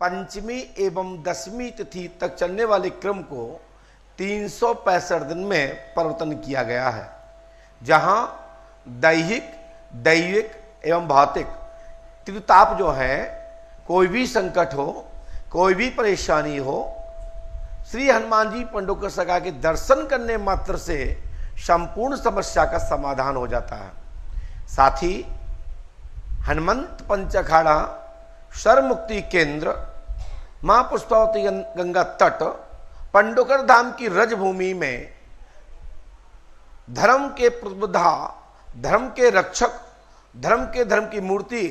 पंचमी एवं दसवीं तिथि तक चलने वाले क्रम को 365 दिन में परिवर्तन किया गया है, जहां दैहिक, दैविक एवं भौतिक त्रिताप जो है, कोई भी संकट हो, कोई भी परेशानी हो, श्री हनुमान जी पंडोकर सगा के दर्शन करने मात्र से संपूर्ण समस्या का समाधान हो जाता है। साथ ही हनुमंत पंचखाड़ा सर्वमुक्ति केंद्र मां पुष्पावती गंगा तट पंडोकर धाम की रजभूमि में धर्म के प्रतिबद्धा, धर्म के रक्षक, धर्म की मूर्ति,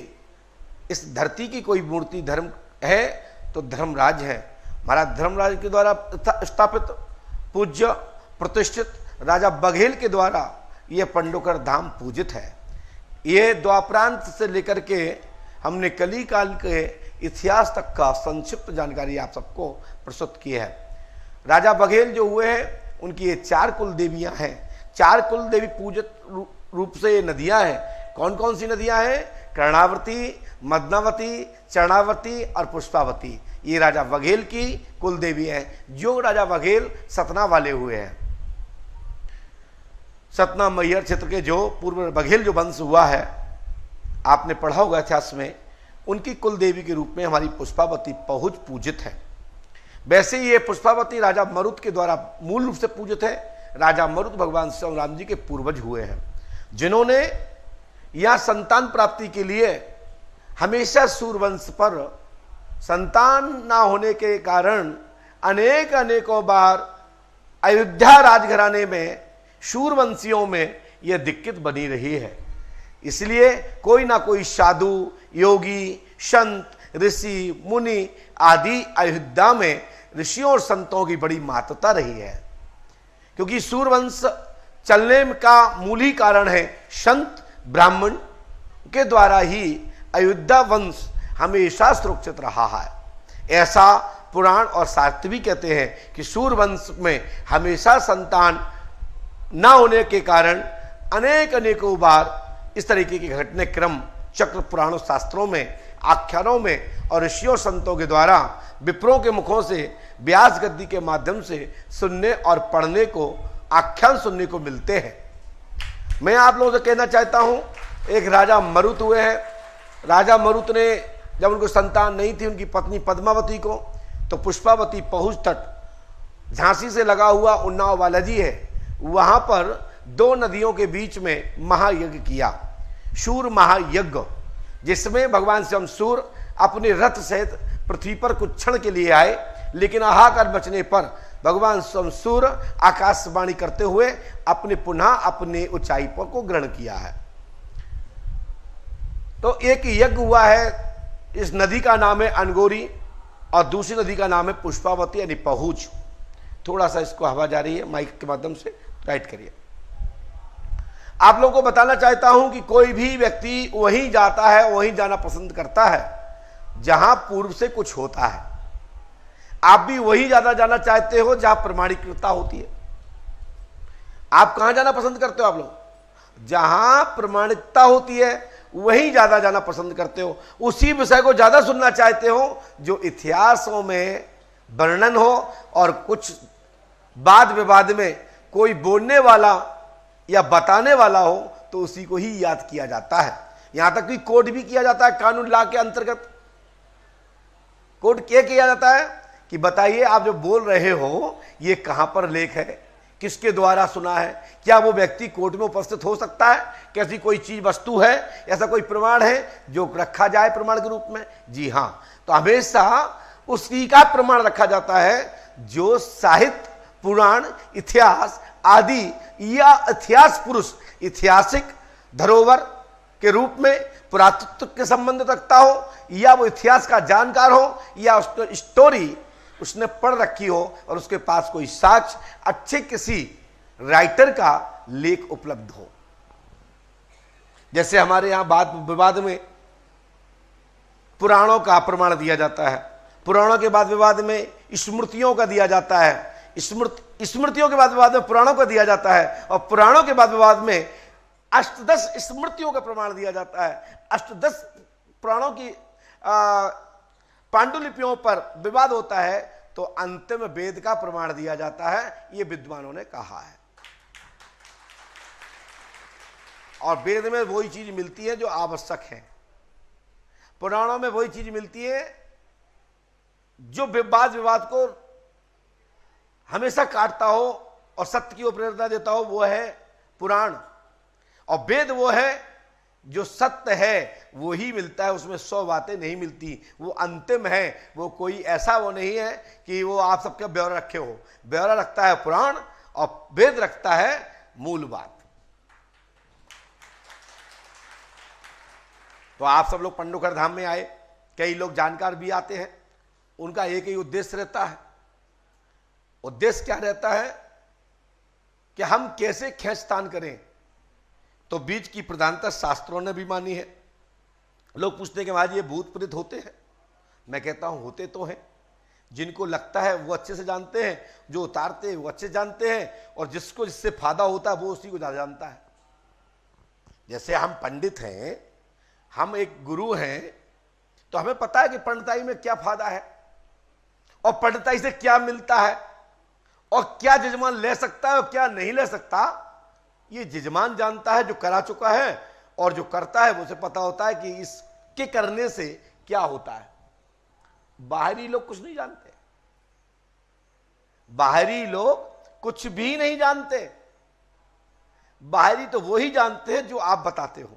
इस धरती की कोई मूर्ति धर्म है तो धर्मराज है। महाराज धर्मराज के द्वारा स्थापित पूज्य प्रतिष्ठित राजा बघेल के द्वारा यह पंडोकर धाम पूजित है। ये द्वापरांत से लेकर के हमने कली काल के इतिहास तक का संक्षिप्त जानकारी आप सबको प्रस्तुत की है। राजा बघेल जो हुए हैं उनकी ये 4 कुल देवियां हैं। 4 कुल देवी पूजित रूप से ये नदियां हैं। कौन कौन सी नदियां हैं? कर्णावती, मदनावती, चरणावती और पुष्पावती। ये राजा बघेल की कुल देवी है, जो राजा बघेल सतना वाले हुए हैं। सतना मैहर क्षेत्र के जो पूर्व बघेल जो वंश हुआ है, आपने पढ़ा होगा इतिहास में, उनकी कुल देवी के रूप में हमारी पुष्पावती पहुंच पूजित है। वैसे ये पुष्पावती राजा मरुत के द्वारा मूल रूप से पूजित है। राजा मरुत भगवान श्री राम जी के पूर्वज हुए हैं, जिन्होंने यह संतान प्राप्ति के लिए हमेशा सूरवंश पर संतान ना होने के कारण अनेकों बार अयोध्या राजघराने में शूरवंशियों में यह दिक्कत बनी रही है। इसलिए कोई ना कोई साधु, योगी, संत, ऋषि, मुनि आदि अयोध्या में ऋषियों और संतों की बड़ी महत्ता रही है, क्योंकि सूरवंश चलने का मूल ही कारण है संत ब्राह्मण के द्वारा ही अयोध्या वंश हमेशा सुरक्षित रहा है। ऐसा पुराण और शास्त्र भी कहते हैं कि सूरवंश में हमेशा संतान न होने के कारण अनेकों बार इस तरीके के घटने क्रम चक्र पुराणों, शास्त्रों में, आख्यानों में और ऋषियों संतों के द्वारा विप्रों के मुखों से व्यास गद्दी के माध्यम से सुनने और पढ़ने को, आख्यान सुनने को मिलते हैं। मैं आप लोगों से कहना चाहता हूं, एक राजा मरुत हुए हैं। राजा मरुत ने जब उनको संतान नहीं थी उनकी पत्नी पद्मावती को, तो पुष्पावती पहुंच तट झांसी से लगा हुआ उन्नाव बालाजी है, वहां पर 2 नदियों के बीच में महायज्ञ किया, शूर महायज्ञ, जिसमें भगवान स्वयं सूर अपने रथ सहित पृथ्वी पर कुछ क्षण के लिए आए, लेकिन हाहाकार मचने पर भगवान स्वयं सूर आकाशवाणी करते हुए पुनः अपने ऊंचाई पर को ग्रहण किया है। तो एक यज्ञ हुआ है, इस नदी का नाम है अनगोरी और दूसरी नदी का नाम है पुष्पावती यानी पहुंच। थोड़ा सा इसको हवा जा रही है, माइक के माध्यम से राइट करिए। आप लोगों को बताना चाहता हूं कि कोई भी व्यक्ति वहीं जाता है, वहीं जाना पसंद करता है जहां पूर्व से कुछ होता है। आप भी वहीं ज्यादा जाना चाहते हो जहां प्रमाणिकता होती है। आप कहां जाना पसंद करते हो? आप लोग जहां प्रमाणिकता होती है वहीं ज्यादा जाना पसंद करते हो। उसी विषय को ज्यादा सुनना चाहते हो जो इतिहासों में वर्णन हो, और कुछ वाद विवाद में कोई बोलने वाला या बताने वाला हो तो उसी को ही याद किया जाता है। यहां तक कि कोड भी किया जाता है, कानून ला के अंतर्गत कोड क्या किया जाता है कि बताइए आप जो बोल रहे हो ये कहां पर लेख है, किसके द्वारा सुना है, क्या वो व्यक्ति कोर्ट में उपस्थित हो सकता है, कैसी कोई चीज वस्तु है, ऐसा कोई प्रमाण है जो रखा जाए प्रमाण के रूप में? जी हां, तो हमेशा उसी का प्रमाण रखा जाता है जो साहित्य, पुराण, इतिहास आदि या इतिहास पुरुष ऐतिहासिक धरोहर के रूप में पुरातत्व के संबंध रखता हो, या वो इतिहास का जानकार हो, या उसको स्टोरी उसने पढ़ रखी हो और उसके पास कोई साक्ष्य अच्छे किसी राइटर का लेख उपलब्ध हो। जैसे हमारे यहां वाद विवाद में पुराणों का प्रमाण दिया जाता है, पुराणों के वाद विवाद में स्मृतियों का दिया जाता है, स्मृतियों के वाद विवाद में पुराणों का दिया जाता है, और पुराणों के वाद विवाद में अष्टदश स्मृतियों का प्रमाण दिया जाता है। अष्टदश पुराणों की पांडुलिपियों पर विवाद होता है तो अंतिम वेद का प्रमाण दिया जाता है, ये विद्वानों ने कहा है। और वेद में वही चीज मिलती है जो आवश्यक है, पुराणों में वही चीज मिलती है जो वाद विवाद को हमेशा काटता हो और सत्य की ओर प्रेरणा देता हो, वो है पुराण। और वेद वो है जो सत्य है वो ही मिलता है, उसमें 100 बातें नहीं मिलती, वो अंतिम है। वो कोई ऐसा वो नहीं है कि वो आप सबके ब्यौरा रखे हो। ब्यौरा रखता है पुराण और वेद रखता है मूल बात। तो आप सब लोग पंडोकर धाम में आए, कई लोग जानकार भी आते हैं, उनका एक ही उद्देश्य रहता है। उद्देश्य क्या रहता है कि हम कैसे खींचतान करें। तो बीज की प्रधानता शास्त्रों ने भी मानी है। लोग पूछते हैं कि महाराज ये भूत प्रेत होते हैं? मैं कहता हूं होते तो हैं। जिनको लगता है वो अच्छे से जानते हैं, जो उतारते हैं वो अच्छे से जानते हैं, और जिसको जिससे फायदा होता है वो उसी को ज्यादा जानता है। जैसे हम पंडित हैं, हम एक गुरु हैं, तो हमें पता है कि पंडिताई में क्या फायदा है और पंडिताई से क्या मिलता है और क्या जजमान ले सकता है और क्या नहीं ले सकता। ये जजमान जानता है जो करा चुका है, और जो करता है उसे पता होता है कि इसके करने से क्या होता है। बाहरी लोग कुछ नहीं जानते, बाहरी लोग कुछ भी नहीं जानते। बाहरी तो वो ही जानते हैं जो आप बताते हो।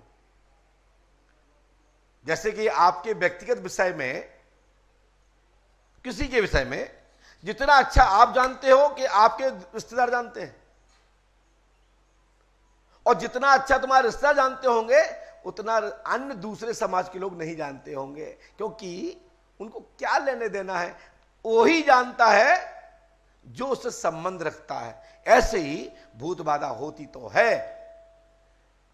जैसे कि आपके व्यक्तिगत विषय में, किसी के विषय में जितना अच्छा आप जानते हो कि आपके रिश्तेदार जानते हैं, और जितना अच्छा तुम्हारे रिश्तेदार जानते होंगे उतना अन्य दूसरे समाज के लोग नहीं जानते होंगे, क्योंकि उनको क्या लेने देना है। वही जानता है जो उससे संबंध रखता है। ऐसे ही भूत बाधा होती तो है,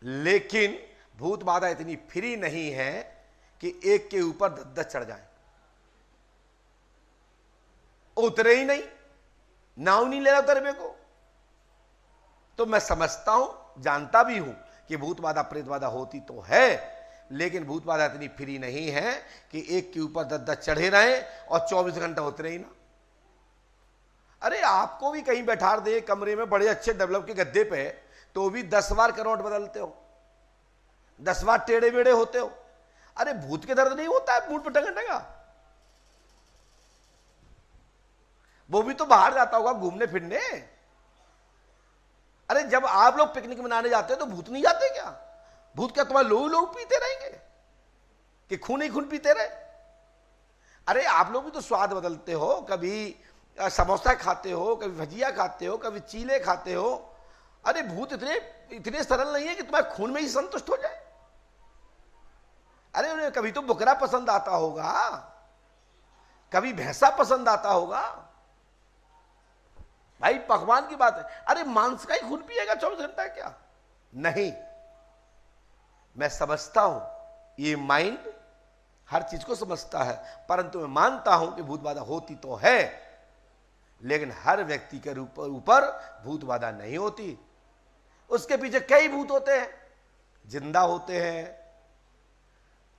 लेकिन भूत बाधा इतनी फ्री नहीं है कि एक के ऊपर 10 चढ़ जाए, उतरे ही नहीं, नाव नहीं ले रहा उतरे मेरे को। तो मैं समझता हूं, जानता भी हूं कि भूत बाधा प्रेत बाधा होती तो है, लेकिन भूत बाधा इतनी फ्री नहीं है कि एक के ऊपर 10 चढ़े रहे और 24 घंटा उतरे ही ना। अरे आपको भी कहीं बैठा दे कमरे में बड़े अच्छे डेवलप के गद्दे पे, तो भी 10 बार करवट बदलते हो, 10 बार टेढ़े बेड़े होते हो। अरे भूत के दर्द नहीं होता है बूट पर टंगा, वो भी तो बाहर जाता होगा घूमने फिरने। अरे जब आप लोग पिकनिक मनाने जाते हैं तो भूत नहीं जाते क्या? भूत क्या तुम्हारे लोग पीते रहेंगे कि खून ही खून पीते रहे? अरे आप लोग भी तो स्वाद बदलते हो, कभी समोसा खाते हो, कभी भजिया खाते हो, कभी चीले खाते हो। अरे भूत इतने सरल नहीं है कि तुम्हारे खून में ही संतुष्ट हो जाए। अरे उन्हें कभी तो बकरा पसंद आता होगा, कभी भैंसा पसंद आता होगा। भाई पकवान की बात है। अरे मांस का ही खून पिएगा 24 घंटा क्या? नहीं, मैं समझता हूं ये माइंड हर चीज को समझता है, परंतु मैं मानता हूं कि भूत बाधा होती तो है, लेकिन हर व्यक्ति के ऊपर भूत बाधा नहीं होती। उसके पीछे कई भूत होते हैं, जिंदा होते हैं,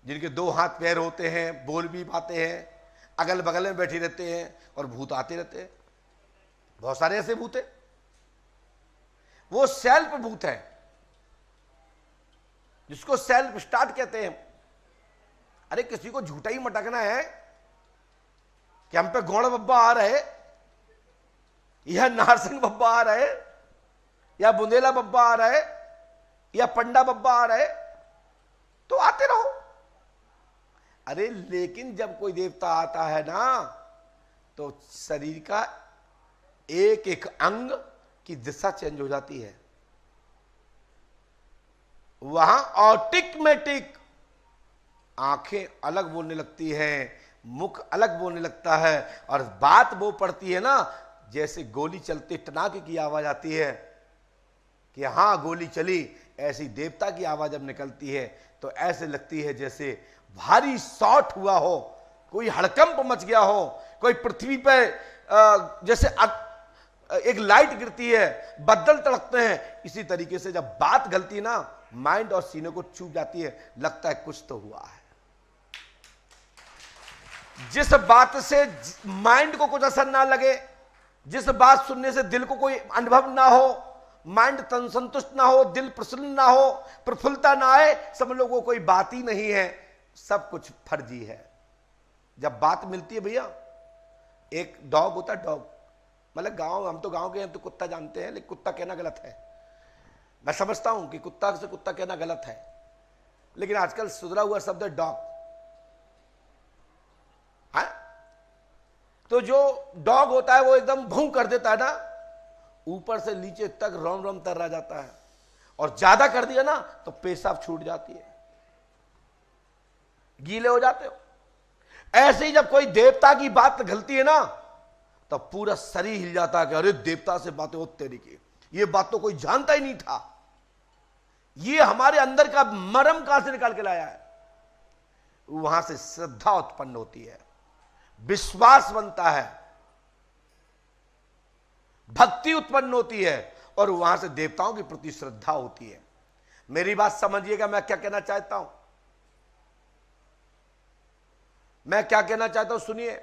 जिनके 2 हाथ पैर होते हैं, बोल भी पाते हैं, अगल बगल में बैठे रहते हैं और भूत आते रहते हैं। बहुत सारे ऐसे भूत हैं। वो सेल्फ भूत है, जिसको सेल्फ स्टार्ट कहते हैं। अरे किसी को झूठा ही मटकना है कि हम पे गौड़ बब्बा आ रहे, या नारसिंह बब्बा आ रहे, या बुंदेला बब्बा आ रहे, या पंडा बब्बा आ रहे, तो आते रहो। अरे लेकिन जब कोई देवता आता है ना, तो शरीर का एक एक अंग की दिशा चेंज हो जाती है। वहां ऑटोमेटिक आंखें अलग बोलने लगती हैं, मुख अलग बोलने लगता है, और बात वो पड़ती है ना जैसे गोली चलते टनाके की आवाज आती है कि हां गोली चली। ऐसी देवता की आवाज जब निकलती है तो ऐसे लगती है जैसे भारी शॉट हुआ हो, कोई हड़कंप मच गया हो, कोई पृथ्वी पे जैसे एक लाइट गिरती है, बदल तड़कते हैं। इसी तरीके से जब बात गलती है ना, माइंड और सीने को छू जाती है, लगता है कुछ तो हुआ है। जिस बात से माइंड को कुछ असर ना लगे, जिस बात सुनने से दिल को कोई अनुभव ना हो, माइंड संतुष्ट ना हो, दिल प्रसन्न ना हो, प्रफुल्लता ना आए, समझ लो वो कोई बात ही नहीं है, सब कुछ फर्जी है। जब बात मिलती है भैया, एक डॉग होता है, डॉग मतलब गांव, हम तो गांव के हैं तो कुत्ता जानते हैं, लेकिन कुत्ता कहना गलत है। मैं समझता हूं कि कुत्ता से कुत्ता कहना गलत है, लेकिन आजकल सुधरा हुआ शब्द है डॉग। हाँ, तो जो डॉग होता है वो एकदम भौं कर देता है ना, ऊपर से नीचे तक रोम रोम तर्रा जाता है, और ज्यादा कर दिया ना तो पेशाब छूट जाती है, गीले हो जाते हो। ऐसे ही जब कोई देवता की बात गलती है ना तो पूरा शरीर हिल जाता है कि अरे देवता से बातें हो तेरी की, ये बात तो कोई जानता ही नहीं था। ये हमारे अंदर का मर्म कहां से निकाल के लाया है? वहां से श्रद्धा उत्पन्न होती है, विश्वास बनता है, भक्ति उत्पन्न होती है, और वहां से देवताओं के प्रति श्रद्धा होती है। मेरी बात समझिएगा, मैं क्या कहना चाहता हूं, मैं क्या कहना चाहता हूं, सुनिए।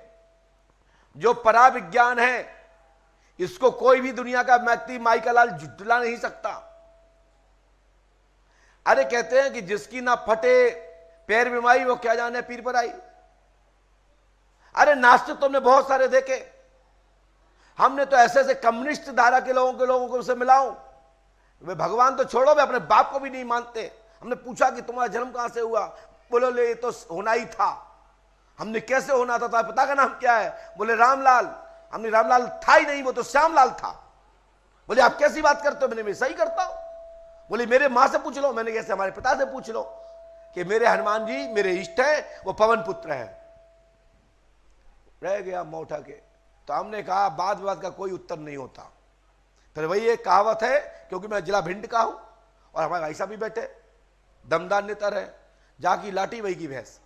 जो पराविज्ञान है इसको कोई भी दुनिया का व्यक्ति माई का लाल झुटला नहीं सकता। अरे कहते हैं कि जिसकी ना फटे पैर बीमारी वो क्या जाने पीर पर आई। अरे नास्तिक तो हमने बहुत सारे देखे, हमने तो ऐसे ऐसे कम्युनिस्ट धारा के लोगों को से मिलाऊं, वे भगवान तो छोड़ो, वे अपने बाप को भी नहीं मानते। हमने पूछा कि तुम्हारा जन्म कहां से हुआ, बोलो ले तो होना ही था। हमने कैसे होना था, पिता का नाम क्या है, बोले रामलाल। हमने रामलाल था ही नहीं, वो तो श्यामलाल था। बोले आप कैसी बात करते हो, मैंने मैं सही करता हूं। बोले मेरे मां से पूछ लो, मैंने कैसे, हमारे पिता से पूछ लो कि मेरे हनुमान जी मेरे इष्ट है, वो पवन पुत्र है। रह गया मौठा के। तो हमने कहा बात बात का कोई उत्तर नहीं होता। फिर वही एक कहावत है, क्योंकि मैं जिला भिंड का हूं और हमारे भाई साहब भी बैठे, दमदार नेता रहे, जाकी लाठी वही की भैंस।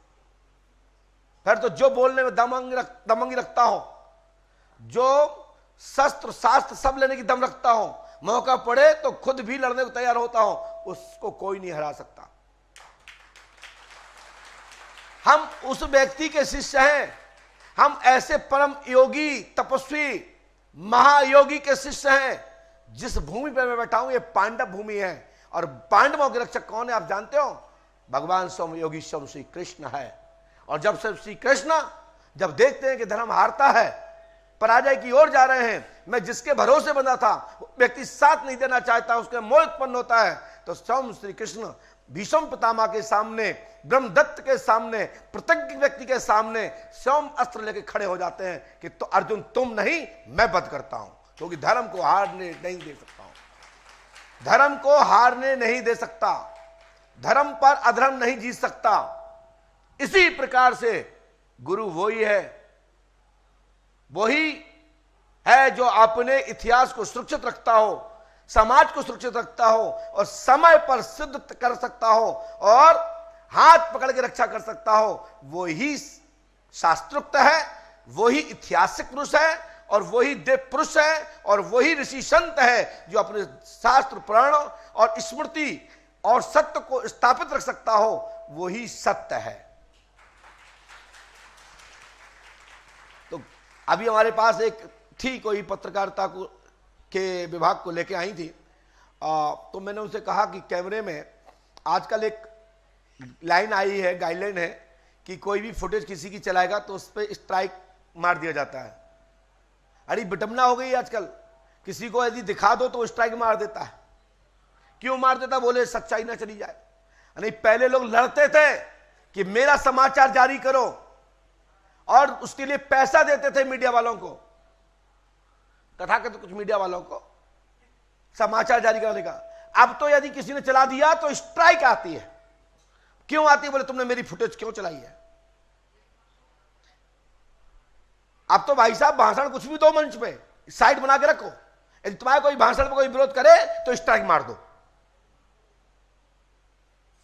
फिर तो जो बोलने में दमंगी रखता हो, जो शस्त्र शास्त्र सब लेने की दम रखता हो, मौका पड़े तो खुद भी लड़ने को तैयार होता हो, उसको कोई नहीं हरा सकता। हम उस व्यक्ति के शिष्य हैं, हम ऐसे परम योगी तपस्वी महायोगी के शिष्य हैं। जिस भूमि पर मैं बैठा हूं ये पांडव भूमि है, और पांडवों के रक्षक कौन है आप जानते हो? भगवान स्वयं योगी स्वयं श्री कृष्ण है। और जब से श्री कृष्ण जब देखते हैं कि धर्म हारता है, पराजय की ओर जा रहे हैं, मैं जिसके भरोसे बंधा था व्यक्ति साथ नहीं देना चाहता, उसके मोह उत्पन्न होता है, तो स्वयं श्री कृष्ण भीष्म पितामह के सामने, ब्रह्मदत्त के सामने, प्रतिज्ञ व्यक्ति के सामने स्वयं अस्त्र लेके खड़े हो जाते हैं कि तो अर्जुन तुम नहीं, मैं वध करता हूं, क्योंकि धर्म को हारने नहीं दे सकता हूं। धर्म को हारने नहीं दे सकता, धर्म पर अधर्म नहीं जीत सकता। इसी प्रकार से गुरु वही है जो अपने इतिहास को सुरक्षित रखता हो, समाज को सुरक्षित रखता हो, और समय पर सिद्ध कर सकता हो, और हाथ पकड़ के रक्षा कर सकता हो। वही शास्त्रोक्त है, वही ऐतिहासिक पुरुष है, और वही देव पुरुष है, और वही ऋषि संत है जो अपने शास्त्र पुराण और स्मृति और सत्य को स्थापित रख सकता हो। वही सत्य है। तो अभी हमारे पास एक थी, कोई पत्रकारिता को के विभाग को लेके आई थी, तो मैंने उनसे कहा कि कैमरे में आजकल एक लाइन आई है, गाइडलाइन है कि कोई भी फुटेज किसी की चलाएगा तो उस पर स्ट्राइक मार दिया जाता है। अरे विडंबना हो गई आजकल, किसी को यदि दिखा दो तो स्ट्राइक मार देता है। क्यों मार देता? बोले सच्चाई ना चली जाए। नहीं, पहले लोग लड़ते थे कि मेरा समाचार जारी करो, और उसके लिए पैसा देते थे मीडिया वालों को, तथाकथित कुछ मीडिया वालों को समाचार जारी करने का। अब तो यदि किसी ने चला दिया तो स्ट्राइक आती है। क्यों आती है? बोले तुमने मेरी फुटेज क्यों चलाई है। अब तो भाई साहब भाषण कुछ भी दो, मंच पे साइड बना के रखो, यदि तुम्हारे कोई भाषण पर कोई विरोध करे तो स्ट्राइक मार दो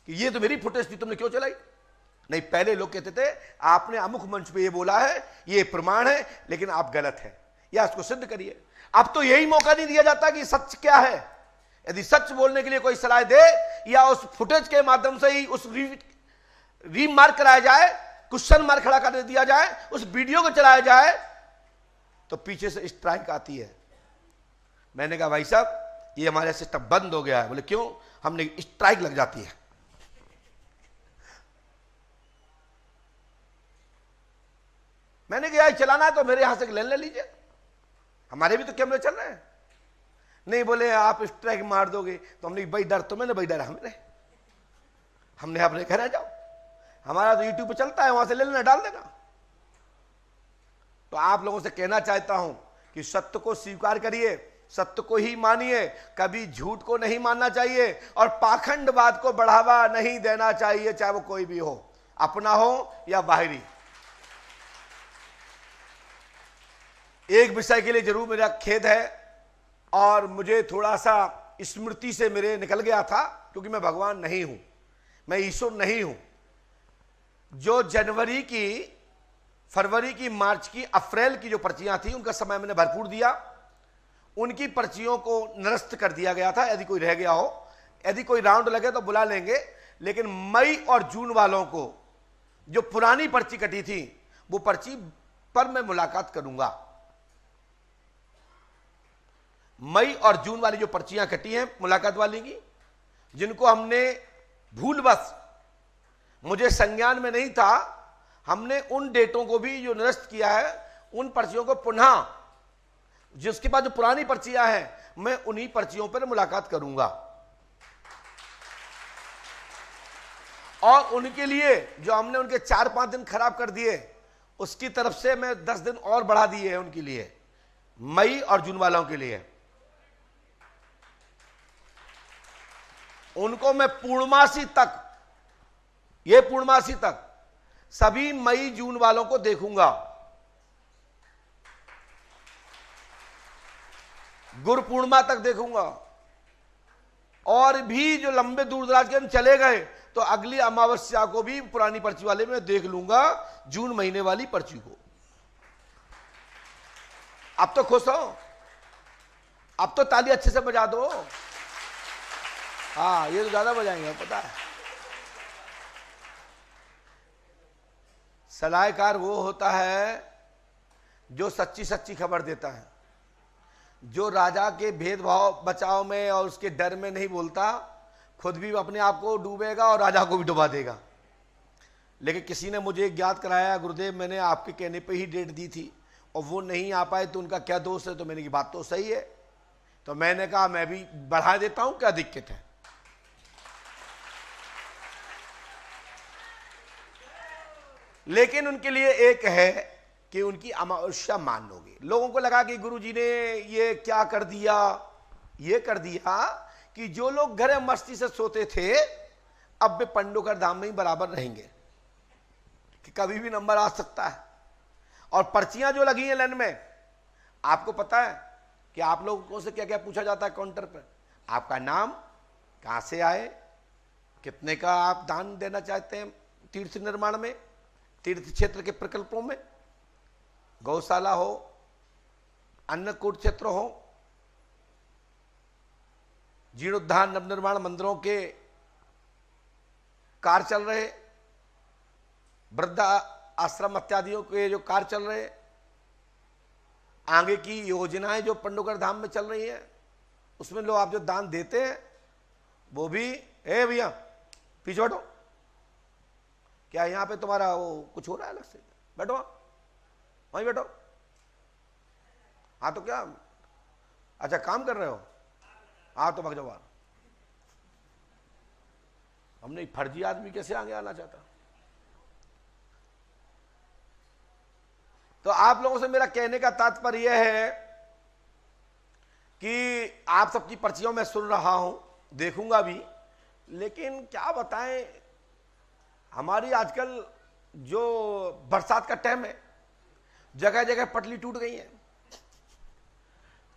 कि ये तो मेरी फुटेज थी, तुमने क्यों चलाई। नहीं, पहले लोग कहते थे आपने अमुक मंच पे ये बोला है, ये प्रमाण है, लेकिन आप गलत है, या इसको सिद्ध करिए। अब तो यही मौका नहीं दिया जाता कि सच क्या है। यदि सच बोलने के लिए कोई सलाह दे, या उस फुटेज के माध्यम से ही उस रीमार्क कराया जाए, क्वेश्चन मार्क खड़ा कर दिया जाए, उस वीडियो को चलाया जाए, तो पीछे से स्ट्राइक आती है। मैंने कहा भाई साहब ये हमारे सिस्टम बंद हो गया है। बोले क्यों? हमने स्ट्राइक लग जाती है। मैंने कहा चलाना है तो मेरे यहां से ले लीजिए, हमारे भी तो कैमरे चल रहे हैं। नहीं, बोले आप स्ट्राइक मार दोगे। तो हमने भाई डर तुम्हें ना, भाई डर हमने अपने घर आ जाओ, हमारा तो यूट्यूब पे चलता है, वहां से ले लेना, डाल देना। तो आप लोगों से कहना चाहता हूं कि सत्य को स्वीकार करिए, सत्य को ही मानिए, कभी झूठ को नहीं मानना चाहिए और पाखंडवाद को बढ़ावा नहीं देना चाहिए, चाहे वो कोई भी हो, अपना हो या बाहरी। एक विषय के लिए जरूर मेरा खेद है और मुझे थोड़ा सा स्मृति से मेरे निकल गया था, क्योंकि मैं भगवान नहीं हूं, मैं ईश्वर नहीं हूं। जो जनवरी की, फरवरी की, मार्च की, अप्रैल की जो पर्चियां थी उनका समय मैंने भरपूर दिया, उनकी पर्चियों को निरस्त कर दिया गया था। यदि कोई रह गया हो, यदि कोई राउंड लगे तो बुला लेंगे, लेकिन मई और जून वालों को जो पुरानी पर्ची कटी थी वो पर्ची पर मैं मुलाकात करूंगा। मई और जून वाली जो पर्चियां कटी हैं मुलाकात वाली की, जिनको हमने भूलवश, मुझे संज्ञान में नहीं था, हमने उन डेटों को भी जो निरस्त किया है, उन पर्चियों को पुनः, जिसके पास जो पुरानी पर्चियां हैं, मैं उन्हीं पर्चियों पर मुलाकात करूंगा। और उनके लिए जो हमने उनके 4-5 दिन खराब कर दिए, उसकी तरफ से मैं 10 दिन और बढ़ा दिए हैं उनके लिए, मई और जून वालों के लिए। उनको मैं पूर्णमासी तक, ये पूर्णमासी तक सभी मई जून वालों को देखूंगा। गुरु पूर्णिमा तक देखूंगा। और भी जो लंबे दूर दराज के चले गए तो अगली अमावस्या को भी पुरानी पर्ची वाले में देख लूंगा, जून महीने वाली पर्ची को। अब तो खुश हो, अब तो ताली अच्छे से बजा दो। हाँ, ये तो ज्यादा बजाएंगे, पता है। सलाहकार वो होता है जो सच्ची सच्ची खबर देता है, जो राजा के भेदभाव बचाव में और उसके डर में नहीं बोलता, खुद भी अपने आप को डूबेगा और राजा को भी डुबा देगा। लेकिन किसी ने मुझे ज्ञात कराया, गुरुदेव मैंने आपके कहने पे ही डेट दी थी और वो नहीं आ पाए, तो उनका क्या दोष है? तो मैंने की बात तो सही है। तो मैंने कहा मैं भी बढ़ा देता हूं, क्या दिक्कत है। लेकिन उनके लिए एक है कि उनकी अमावस्या मान लोगे। लोगों को लगा कि गुरुजी ने ये क्या कर दिया, ये कर दिया कि जो लोग घर मस्ती से सोते थे अब वे पंडोकर धाम में ही बराबर रहेंगे, कि कभी भी नंबर आ सकता है। और पर्चियां जो लगी हैं लाइन में, आपको पता है कि आप लोगों से क्या क्या पूछा जाता है काउंटर पर? आपका नाम, कहां से आए, कितने का आप दान देना चाहते हैं तीर्थ निर्माण में, तीर्थ क्षेत्र के प्रकल्पों में, गौशाला हो, अन्नकूट क्षेत्र हो, जीर्णोद्धार नवनिर्माण मंदिरों के कार्य चल रहे, वृद्ध आश्रम इत्यादियों के जो कार्य चल रहे, आगे की योजनाएं जो पंडोकर धाम में चल रही है, उसमें लोग आप जो दान देते हैं वो भी, ए भैया पीछे बैठो, क्या यहां पे तुम्हारा वो कुछ हो रहा है अलग से? बैठो वहीं बैठो। हाँ तो क्या, अच्छा काम कर रहे हो? हाँ तो भाग जाओ बाहर। हमने फर्जी आदमी कैसे आगे आना चाहता? तो आप लोगों से मेरा कहने का तात्पर्य यह है कि आप सबकी पर्चियों में सुन रहा हूं, देखूंगा भी, लेकिन क्या बताएं, हमारी आजकल जो बरसात का टाइम है, जगह जगह पटली टूट गई है,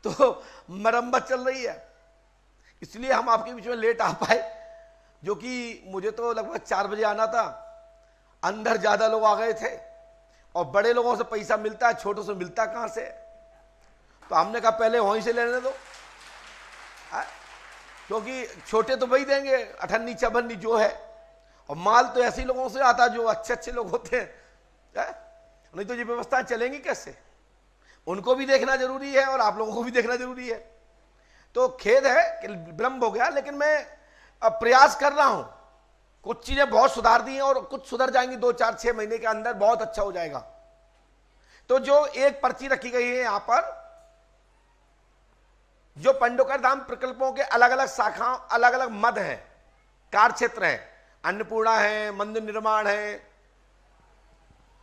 तो मरम्मत चल रही है, इसलिए हम आपके बीच में लेट आ पाए। जो कि मुझे तो लगभग 4 बजे आना था, अंदर ज्यादा लोग आ गए थे, और बड़े लोगों से पैसा मिलता है, छोटों से मिलता कहां से? तो हमने कहा पहले वहीं से लेने दो, क्योंकि छोटे तो वही देंगे, 58 56 जो है, और माल तो ऐसे लोगों से आता जो अच्छे अच्छे लोग होते हैं, नहीं तो ये व्यवस्था चलेंगी कैसे? उनको भी देखना जरूरी है और आप लोगों को भी देखना जरूरी है। तो खेद है कि विलंब हो गया, लेकिन मैं अब प्रयास कर रहा हूं। कुछ चीजें बहुत सुधार दी हैं और कुछ सुधर जाएंगी 2, 4, 6 महीने के अंदर, बहुत अच्छा हो जाएगा। तो जो एक पर्ची रखी गई है यहां पर, जो पंडोकर धाम प्रकल्पों के अलग अलग शाखाओं, अलग अलग मद हैं, कार्य क्षेत्र हैं, अन्नपूर्णा है, मंदिर निर्माण है,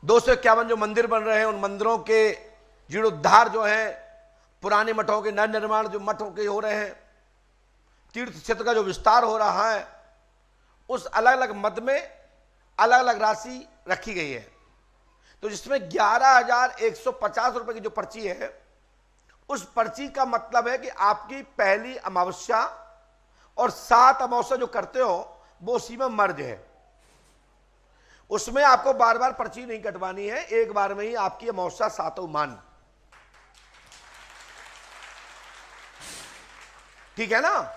251 जो मंदिर बन रहे हैं उन मंदिरों के जीर्णोद्धार जो है, पुराने मठों के नव निर्माण जो मठों के हो रहे हैं, तीर्थ क्षेत्र का जो विस्तार हो रहा है, उस अलग अलग मद में अलग अलग राशि रखी गई है। तो जिसमें 11,150 रुपए की जो पर्ची है, उस पर्ची का मतलब है कि आपकी पहली अमावस्या और 7 अमावस्या जो करते हो वो उसी में मर्ज है। उसमें आपको बार बार पर्ची नहीं कटवानी है, एक बार में ही आपकी अमावस्या 7 मान। ठीक है ना?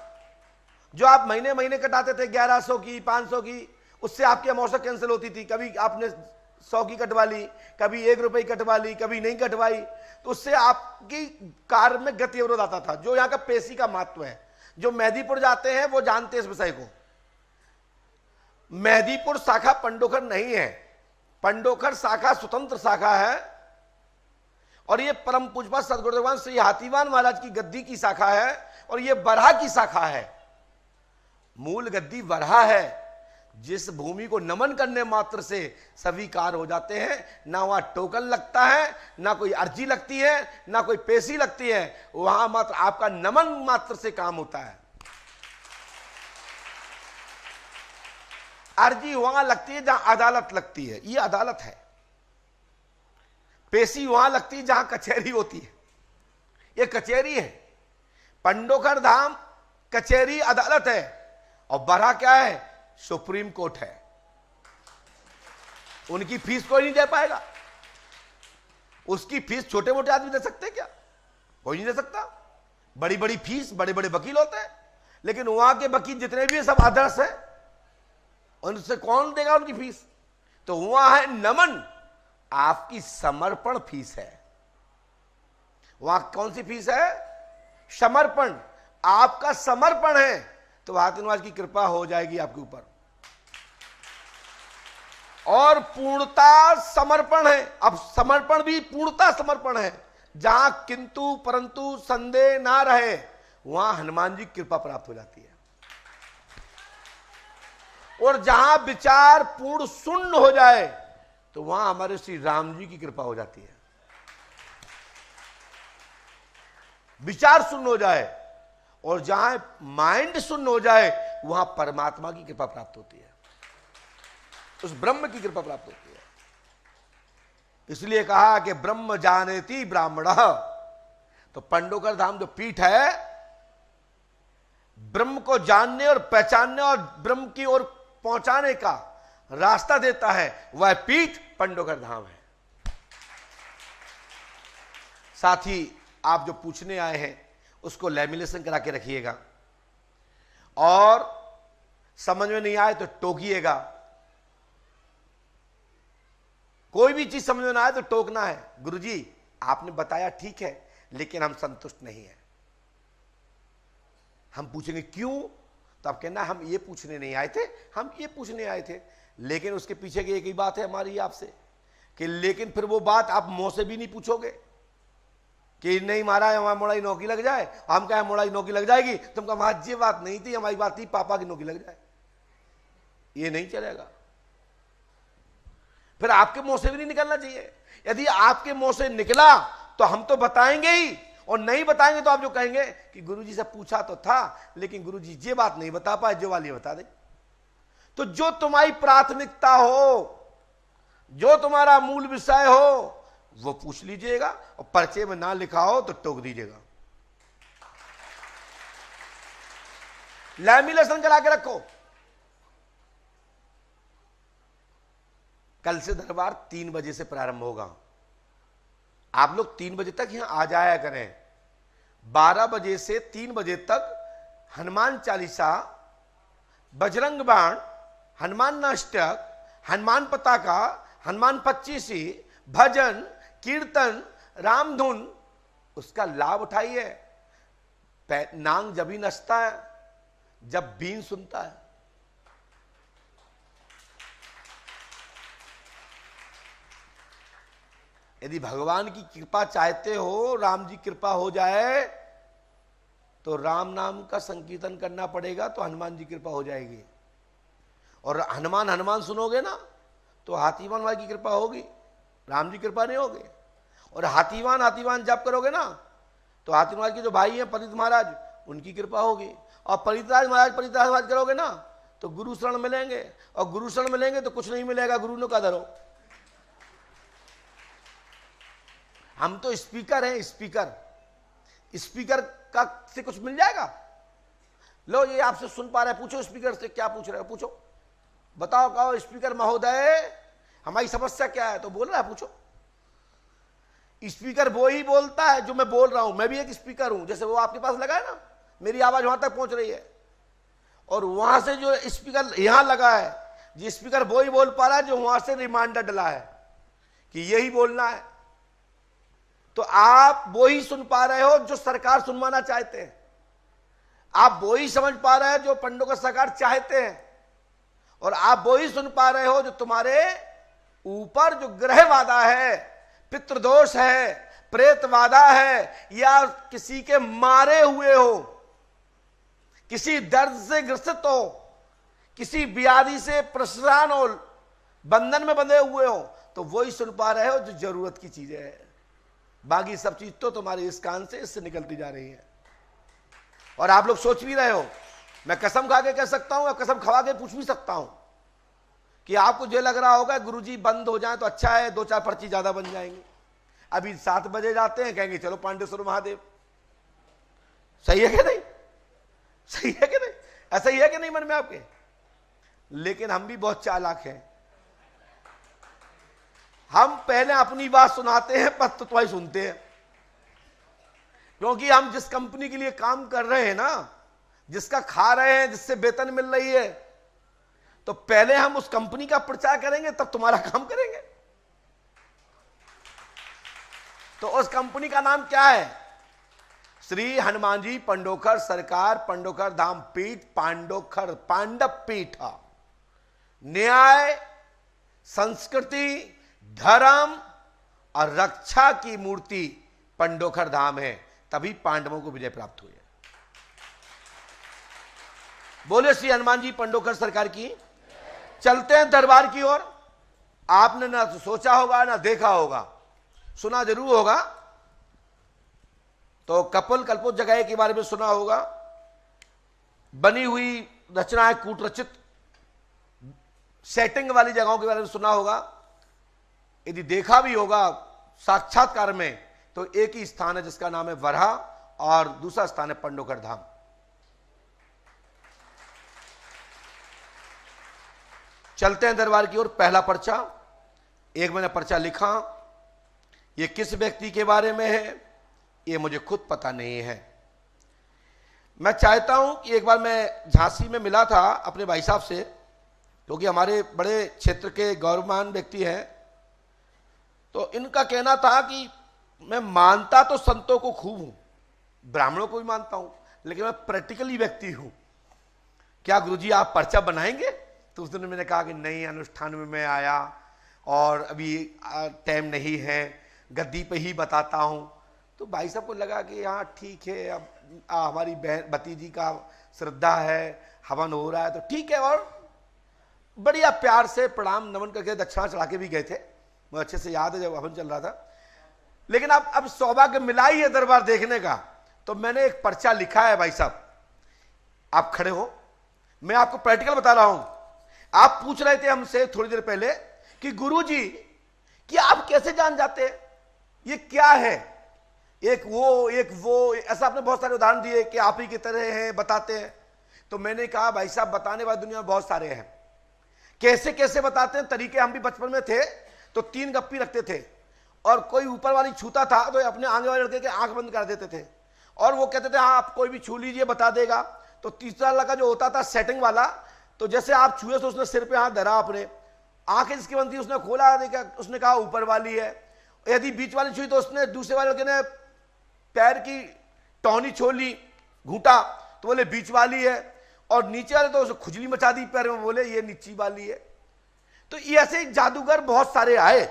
जो आप महीने महीने कटाते थे 1100 की, 500 की, उससे आपकी अमावस्या कैंसिल होती थी। कभी आपने 100 की कटवा ली, कभी 1 रुपए की कटवा ली, कभी नहीं कटवाई, तो उससे आपकी कार्य में गति अवरोध आता था। जो यहां का पेशी का महत्व है, जो मेहदीपुर जाते हैं वो जानते हैं इस विषय को। मेहदीपुर शाखा पंडोखर नहीं है, पंडोखर शाखा स्वतंत्र शाखा है और ये परम पूज्य सदगुरु भगवान श्री हाथीवान महाराज की गद्दी की शाखा है और ये बरहा की शाखा है। मूल गद्दी बरहा है, जिस भूमि को नमन करने मात्र से सभी कार्य हो जाते हैं। ना वहां टोकन लगता है, ना कोई अर्जी लगती है, ना कोई पेशी लगती है, वहां मात्र आपका नमन मात्र से काम होता है। अर्जी वहां लगती है जहां अदालत लगती है, ये अदालत है। पेशी वहां लगती है जहां कचहरी होती है, ये कचहरी है। पंडोखर धाम कचहरी अदालत है और बरहा क्या है? सुप्रीम कोर्ट है। उनकी फीस कोई नहीं दे पाएगा। उसकी फीस छोटे मोटे आदमी दे सकते हैं क्या? कोई नहीं दे सकता। बड़ी बड़ी फीस बड़े बड़े वकील होते हैं, लेकिन वहां के वकील जितने भी हैं सब आदर्श है, उनसे कौन देगा उनकी फीस? तो वहां है नमन, आपकी समर्पण फीस है। वहां कौन सी फीस है? समर्पण। आपका समर्पण है तो हाथीवान की कृपा हो जाएगी आपके ऊपर। और पूर्णता समर्पण है। अब समर्पण भी पूर्णता समर्पण है। जहां किंतु परंतु संदेह ना रहे, वहां हनुमान जी की कृपा प्राप्त हो जाती है। और जहां विचार पूर्ण शून्य हो जाए तो वहां हमारे श्री राम जी की कृपा हो जाती है। विचार शून्य हो जाए और जहां माइंड शून्य हो जाए वहां परमात्मा की कृपा प्राप्त होती है, उस ब्रह्म की कृपा प्राप्त होती है। इसलिए कहा कि ब्रह्म जानेति ब्राह्मण। तो पंडोकर धाम जो पीठ है, ब्रह्म को जानने और पहचानने और ब्रह्म की ओर पहुंचाने का रास्ता देता है, वह पीठ पंडोकर धाम है। साथ ही आप जो पूछने आए हैं उसको लैमिनेशन करा के रखिएगा और समझ में नहीं आए तो टोकिएगा। कोई भी चीज समझ में ना आए तो टोकना है। गुरुजी आपने बताया ठीक है, लेकिन हम संतुष्ट नहीं है। हम पूछेंगे क्यों, तो आप कहना हम ये पूछने नहीं आए थे, हम ये पूछने आए थे। लेकिन उसके पीछे की एक ही बात है हमारी आपसे कि लेकिन फिर वो बात आप मुंह से भी नहीं पूछोगे कि नहीं महाराज हमारी मोड़ाई नौकरी लग जाए। हम कहें मोड़ाई नौकरी लग जाएगी, तुम कहा महाराज ये बात नहीं थी, हमारी बात थी पापा की नौकरी लग जाए। ये नहीं चलेगा। फिर आपके मुंह से भी नहीं निकलना चाहिए। यदि आपके मुंह से निकला तो हम तो बताएंगे ही, और नहीं बताएंगे तो आप जो कहेंगे कि गुरुजी से पूछा तो था लेकिन गुरुजी ये बात नहीं बता पाए, जो वाली बता दे। तो जो तुम्हारी प्राथमिकता हो, जो तुम्हारा मूल विषय हो, वो पूछ लीजिएगा और पर्चे में ना लिखा हो तो टोक दीजिएगा। लैमिनेशन करा के रखो। कल से दरबार 3 बजे से प्रारंभ होगा। आप लोग 3 बजे तक यहां आ जाया करें। 12 बजे से 3 बजे तक हनुमान चालीसा, बजरंग बाण, हनुमान अष्टक, हनुमान पताका, हनुमान 25 ही भजन कीर्तन रामधुन, उसका लाभ उठाइए। नांग जब ही नचता है जब बीन सुनता है। यदि भगवान की कृपा चाहते हो, राम जी कृपा हो जाए, तो राम नाम का संकीर्तन करना पड़ेगा, तो हनुमान जी कृपा हो जाएगी। और हनुमान हनुमान सुनोगे ना तो हाथीवान वाली की कृपा होगी, राम जी कृपा नहीं होगी। और हाथीवान हाथीवान जप करोगे ना तो हाथीवान के जो भाई हैं परित महाराज, उनकी कृपा होगी। और परितराज महाराज करोगे ना तो गुरु शरण मिलेंगे, और गुरु शरण मिलेंगे तो कुछ नहीं मिलेगा, गुरु ने का धरो। हम तो स्पीकर हैं, स्पीकर का से कुछ मिल जाएगा? लो ये आपसे सुन पा रहे, पूछो स्पीकर से क्या पूछ रहे हो, पूछो, बताओ कहो स्पीकर महोदय हमारी समस्या क्या है, तो बोल रहा है, पूछो। स्पीकर वो ही बोलता है जो मैं बोल रहा हूं, मैं भी एक स्पीकर हूं, जैसे वो आपके पास लगा है ना, मेरी आवाज वहां तक पहुंच रही है, और वहां से जो स्पीकर यहां लगा है, जो स्पीकर वो ही बोल पा रहा है जो वहां से रिमाइंडर डला है कि यही बोलना है। तो आप वो ही सुन पा रहे हो जो सरकार सुनवाना चाहते हैं, आप वो ही समझ पा रहे हो जो पंडों का सरकार चाहते हैं, और आप वो ही सुन पा रहे हो जो तुम्हारे ऊपर जो ग्रह वादा है, पितृदोष है, प्रेत वादा है, या किसी के मारे हुए हो, किसी दर्द से ग्रसित हो, किसी व्याधि से परेशान हो, बंधन में बंधे हुए हो, तो वही सुन पा रहे हो जो जरूरत की चीजें है। बाकी सब चीज तो तुम्हारे इस कान से इससे निकलती जा रही है। और आप लोग सोच भी रहे हो, मैं कसम खा के कह सकता हूं, कसम खवा के पूछ भी सकता हूं कि आपको जो लग रहा होगा गुरुजी बंद हो जाए तो अच्छा है, 2-4 पर्ची ज्यादा बन जाएंगी। अभी 7 बजे जाते हैं, कहेंगे चलो पांडेश्वर महादेव। सही है कि नहीं? सही है कि नहीं? ऐसा ही है कि नहीं मन में आपके? लेकिन हम भी बहुत चालाक हैं, हम पहले अपनी बात सुनाते हैं, पर तो तुम्हारी सुनते हैं। क्योंकि हम जिस कंपनी के लिए काम कर रहे हैं ना, जिसका खा रहे हैं, जिससे वेतन मिल रही है, तो पहले हम उस कंपनी का प्रचार करेंगे, तब तुम्हारा काम करेंगे। तो उस कंपनी का नाम क्या है? श्री हनुमान जी पंडोखर सरकार पंडोखर धाम पीठ पांडोखर पांडव पीठ, न्याय, संस्कृति, धर्म और रक्षा की मूर्ति पंडोखर धाम है, तभी पांडवों को विजय प्राप्त हुई है। बोले श्री हनुमान जी पंडोखर सरकार की। चलते हैं दरबार की ओर। आपने ना तो सोचा होगा ना देखा होगा, सुना जरूर होगा, तो कपल कल्पोत जगह के बारे में सुना होगा, बनी हुई रचनाएं कूटरचित सेटिंग वाली जगहों के बारे में सुना होगा। यदि देखा भी होगा साक्षात्कार में, तो एक ही स्थान है जिसका नाम है वरहा, और दूसरा स्थान है पंडोखर धाम। चलते हैं दरबार की ओर। पहला पर्चा, एक मैंने पर्चा लिखा, ये किस व्यक्ति के बारे में है ये मुझे खुद पता नहीं है। मैं चाहता हूं कि एक बार मैं झांसी में मिला था अपने भाई साहब से, क्योंकि हमारे बड़े क्षेत्र के गौरवमान व्यक्ति हैं, तो इनका कहना था कि मैं मानता तो संतों को खूब हूं, ब्राह्मणों को भी मानता हूं, लेकिन मैं प्रैक्टिकली व्यक्ति हूं, क्या गुरुजी आप पर्चा बनाएंगे? तो उस दिन मैंने कहा कि नहीं, अनुष्ठान में मैं आया और अभी टाइम नहीं है, गद्दी पे ही बताता हूं। तो भाई साहब को लगा कि हाँ ठीक है, अब हमारी बहन भतीजी का श्रद्धा है, हवन हो रहा है तो ठीक है। और बढ़िया प्यार से प्रणाम नमन करके दक्षिणा चढ़ा के भी गए थे, मुझे अच्छे से याद है जब हवन चल रहा था। लेकिन अब सौभाग्य मिला ही है दरबार देखने का, तो मैंने एक पर्चा लिखा है। भाई साहब आप खड़े हो, मैं आपको प्रैक्टिकल बता रहा हूं। आप पूछ रहे थे हमसे थोड़ी देर पहले कि गुरुजी कि आप कैसे जान जाते हैं ये क्या है, एक वो ऐसा आपने बहुत सारे उदाहरण दिए कि आप ही की तरह हैं, बताते हैं। तो मैंने कहा भाई साहब बताने वाली दुनिया में बहुत सारे हैं, कैसे कैसे बताते हैं तरीके। हम भी बचपन में थे तो 3 गप्पी रखते थे, और कोई ऊपर वाली छूता था तो अपने आगे वाले लड़के के आंख बंद कर देते थे, और वो कहते थे हाँ आप कोई भी छू लीजिए बता देगा। तो तीसरा लड़का जो होता था सेटिंग वाला, तो जैसे आप छुए तो उसने सिर पे हाथ धरा अपने, आंखें जिसकी बंद थी उसने खोला, देखा, उसने कहा ऊपर वाली है। यदि बीच वाली छुई तो उसने दूसरे वाले लड़के ने पैर की टौनी छोली, घूटा, तो बोले बीच वाली है। और नीचे वाले तो उसे खुजली मचा दी पैर में, बोले ये नीची वाली है। तो ये ऐसे जादूगर बहुत सारे आए,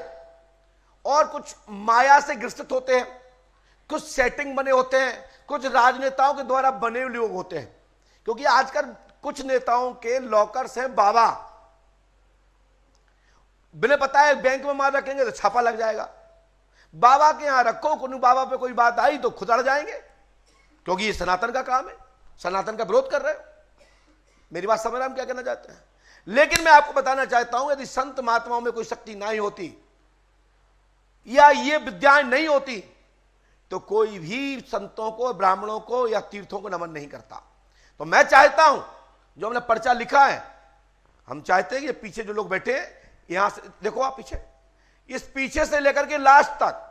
और कुछ माया से ग्रसित होते हैं, कुछ सेटिंग बने होते हैं, कुछ राजनेताओं के द्वारा बने लोग होते हैं। क्योंकि आजकल कुछ नेताओं के लॉकर्स हैं बाबा, बिना पता है बैंक में मार रखेंगे तो छापा लग जाएगा। बाबा के यहां रखो, कुछ बाबा पे कोई बात आई तो खुद अड़ जाएंगे, क्योंकि ये सनातन का काम है, सनातन का विरोध कर रहे हो। मेरी बात समझ रहे हम क्या कहना चाहते हैं? लेकिन मैं आपको बताना चाहता हूं, यदि संत महात्माओं में कोई शक्ति नहीं होती या ये विद्याएं नहीं होती तो कोई भी संतों को, ब्राह्मणों को या तीर्थों को नमन नहीं करता। तो मैं चाहता हूं, जो हमने पर्चा लिखा है, हम चाहते हैं कि पीछे जो लोग बैठे, यहां से देखो आप पीछे, इस पीछे से लेकर के लास्ट तक,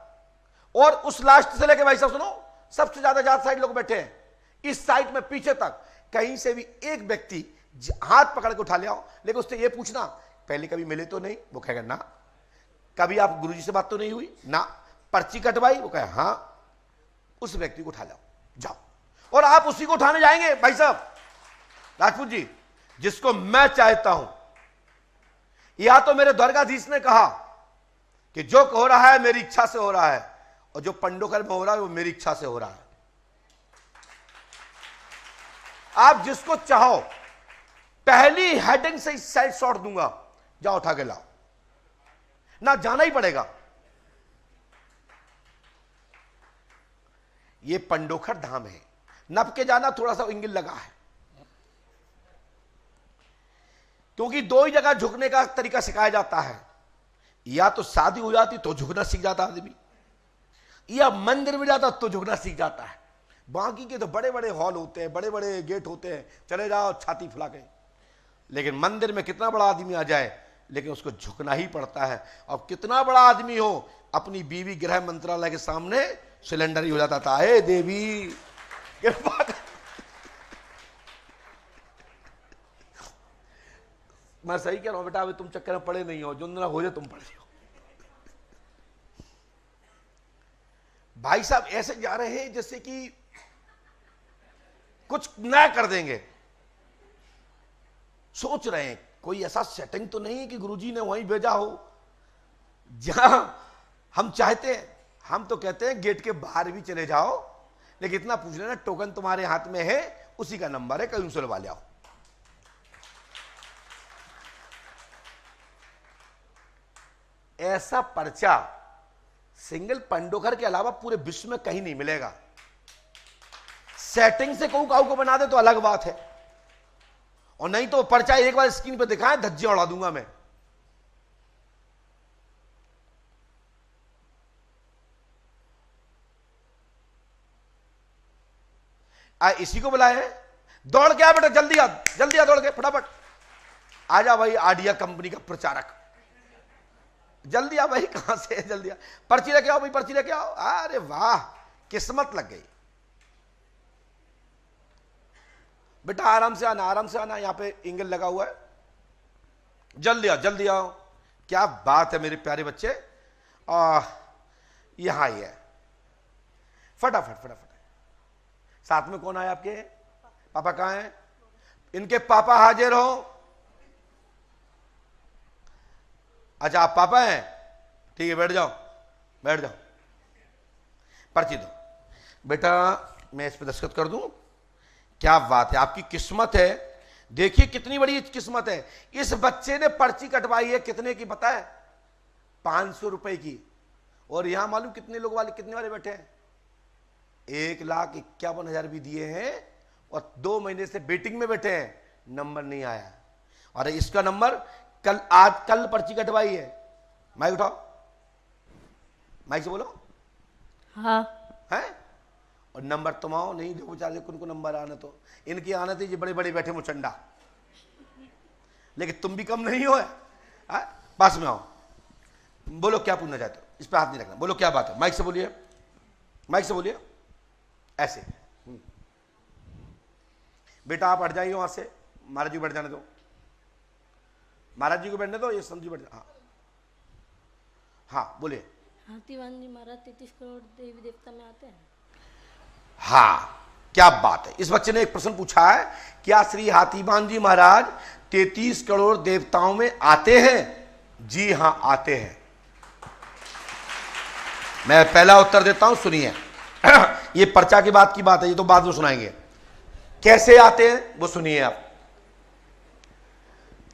और उस लास्ट से लेकर, भाई साहब सुनो, सबसे ज्यादा जात साइड लोग बैठे हैं, इस साइड में पीछे तक कहीं से भी एक व्यक्ति हाथ पकड़ के उठा ले आओ। लेकिन उससे ये पूछना, पहले कभी मिले तो नहीं? वो कहेगा ना। कभी आप गुरुजी से बात तो नहीं हुई ना? पर्ची कटवाई? वो कहे हाँ। उस व्यक्ति को उठा लाओ, जाओ। और आप उसी को उठाने जाएंगे भाई साहब राजपूत जी, जिसको मैं चाहता हूं। या तो मेरे द्वारकाधीश ने कहा कि जो हो रहा है मेरी इच्छा से हो रहा है, और जो पंडोकर में हो रहा है वो मेरी इच्छा से हो रहा है। आप जिसको चाहो, पहली हेडिंग से इस साइड शॉट दूंगा, जाओ उठा के लाओ, ना जाना ही पड़ेगा। ये पंडोखर धाम है, नप के जाना, थोड़ा सा इंगिल लगा है, क्योंकि दो ही जगह झुकने का तरीका सिखाया जाता है। या तो शादी हो जाती तो झुकना सीख जाता आदमी, या मंदिर में जाता तो झुकना सीख जाता है। बाकी के तो बड़े बड़े हॉल होते हैं, बड़े बड़े गेट होते हैं, चले जाओ छाती फुला के। लेकिन मंदिर में कितना बड़ा आदमी आ जाए, लेकिन उसको झुकना ही पड़ता है। अब कितना बड़ा आदमी हो, अपनी बीवी गृह मंत्रालय के सामने सिलेंडर ही हो जाता था, हे देवी कृपा। मैं सही कह रहा हूं बेटा, अभी तुम चक्कर में पड़े नहीं हो, जो ना हो जाए तुम पड़े हो। भाई साहब ऐसे जा रहे हैं जैसे कि कुछ नया कर देंगे, सोच रहे हैं कोई ऐसा सेटिंग तो नहीं है कि गुरुजी ने वहीं भेजा हो जहां हम चाहते हैं। हम तो कहते हैं गेट के बाहर भी चले जाओ, लेकिन इतना पूछ लेना टोकन तुम्हारे हाथ में है, उसी का नंबर है, कहीं से लगा ले आओ। ऐसा पर्चा सिंगल पंडोखर के अलावा पूरे विश्व में कहीं नहीं मिलेगा। सेटिंग से कहूं काऊ को बना दे तो अलग बात है, और नहीं तो पर्चा एक बार स्क्रीन पे दिखाए, धज्जियां उड़ा दूंगा मैं। इसी को बुलाए हैं, दौड़ के आ बेटा, जल्दी आ, जल्दी आ, दौड़ के फटाफट आजा भाई, आडिया कंपनी का प्रचारक, जल्दी आ भाई, कहां से है, जल्दी आ, पर्ची लेके आओ भाई, पर्ची लेके आओ। अरे वाह, किस्मत लग गई बेटा, आराम से आना, आराम से आना, यहां पे इंगल लगा हुआ है, जल्दी आओ, जल्दी आओ। क्या बात है मेरे प्यारे बच्चे, यहां ही है, फटाफट फटाफट। साथ में कौन आया आपके? पापा कहां हैं? इनके पापा हाजिर हो। अच्छा आप पापा हैं, ठीक है, बैठ जाओ, बैठ जाओ, पर्ची दो बेटा, मैं इस पर दस्तखत कर दूं। क्या बात है, आपकी किस्मत है, देखिए कितनी बड़ी किस्मत है। इस बच्चे ने पर्ची कटवाई है, कितने की पता है? 500 रुपए की। और यहां मालूम कितने लोग वाले, कितने वाले बैठे हैं? 1,51,000 भी दिए हैं, और 2 महीने से वेटिंग में बैठे हैं, नंबर नहीं आया। और इसका नंबर कल पर्ची कटवाई है। माइक उठाओ, माइक से बोलो। हाँ है, और नंबर तुम आओ, नहीं जो बेचारे उनको नंबर आना, तो इनकी आना थी, ये बड़े बड़े बैठे मुचंडा, लेकिन तुम भी कम नहीं हो, पास में आओ, बोलो क्या पूछना चाहते हो, इस पे हाथ नहीं रखना, बोलो क्या बात है, माइक से बोलिए, माइक से बोलिए, ऐसे। बेटा आप हट जाइए वहां से, महाराज जी बैठ जाने दो, महाराज जी को बैठने दो, ये समझी बैठ। हाँ हाँ बोलिए। हाथीवान जी महाराज 33 करोड़ देवी देवता में आते हैं? हाँ, क्या बात है। इस बच्चे ने एक प्रश्न पूछा है, क्या श्री हाथीवान जी महाराज 33 करोड़ देवताओं में आते हैं? जी हां, आते हैं। मैं पहला उत्तर देता हूं, सुनिए। ये पर्चा की बात है, ये तो बाद में सुनाएंगे। कैसे आते हैं वो सुनिए आप।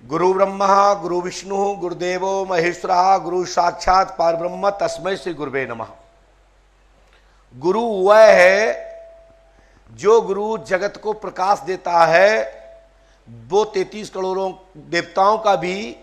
गुरु ब्रह्मा गुरु विष्णु गुरुदेवो महेश्वरा गुरु साक्षात परब्रह्म तस्मै श्री गुरुवे नमः। गुरु वह है जो गुरु जगत को प्रकाश देता है। वो 33 करोड़ों देवताओं का भी,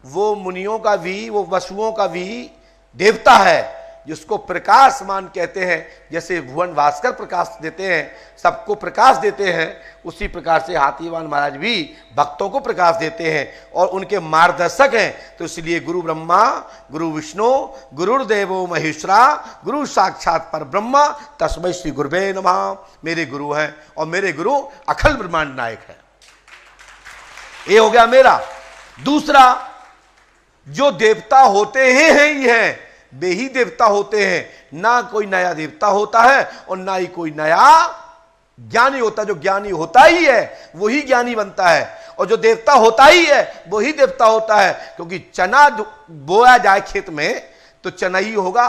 वो मुनियों का भी, वो वसुओं का भी देवता है, जिसको प्रकाशमान कहते हैं। जैसे भुवन भास्कर प्रकाश देते हैं, सबको प्रकाश देते हैं, उसी प्रकार से हाथीवान महाराज भी भक्तों को प्रकाश देते हैं और उनके मार्गदर्शक हैं। तो इसलिए गुरु ब्रह्मा गुरु विष्णु गुरुर्देवो महेश्वरा गुरु साक्षात परब्रह्म तस्मै श्री गुरुवे नमः मेरे गुरु हैं और मेरे गुरु अखिल ब्रह्मांड नायक है। ये हो गया मेरा। दूसरा, जो देवता होते हैं ही हैं, वे ही देवता होते हैं। ना कोई नया देवता होता है और ना ही कोई नया ज्ञानी होता है। जो ज्ञानी होता ही है वही ज्ञानी बनता है, और जो देवता होता ही है वही देवता होता है। क्योंकि चना बोया जाए खेत में तो चना ही होगा,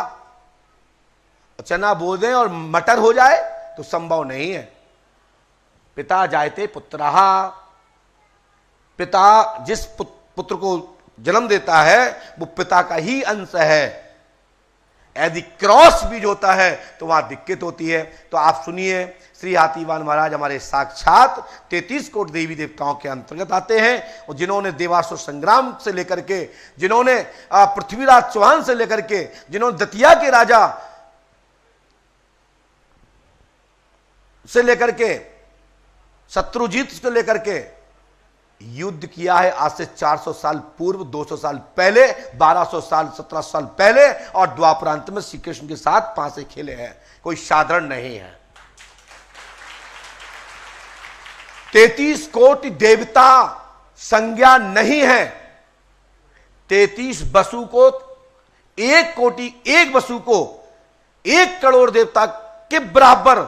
चना बो दें और मटर हो जाए तो संभव नहीं है। पिता जायते पुत्रहा, पिता जिस पुत्र को जन्म देता है वो पिता का ही अंश है। यदि क्रॉस बीज होता है तो वहां दिक्कत होती है। तो आप सुनिए, श्री हाथीवान महाराज हमारे साक्षात 33 करोड़ देवी देवताओं के अंतर्गत आते हैं, और जिन्होंने देवासुर संग्राम से लेकर के, जिन्होंने पृथ्वीराज चौहान से लेकर के, जिन्होंने दतिया के राजा से लेकर के, शत्रुजीत से लेकर के युद्ध किया है। आज से 400 साल पूर्व, 200 साल पहले, 1200 साल 1700 साल पहले, और द्वापरांत में श्री कृष्ण के साथ पांसे खेले हैं। कोई साधारण नहीं है। 33 कोटि देवता संज्ञा नहीं है। 33 वसु को, 1 कोटि, 1 वसु को 1 करोड़ देवता के बराबर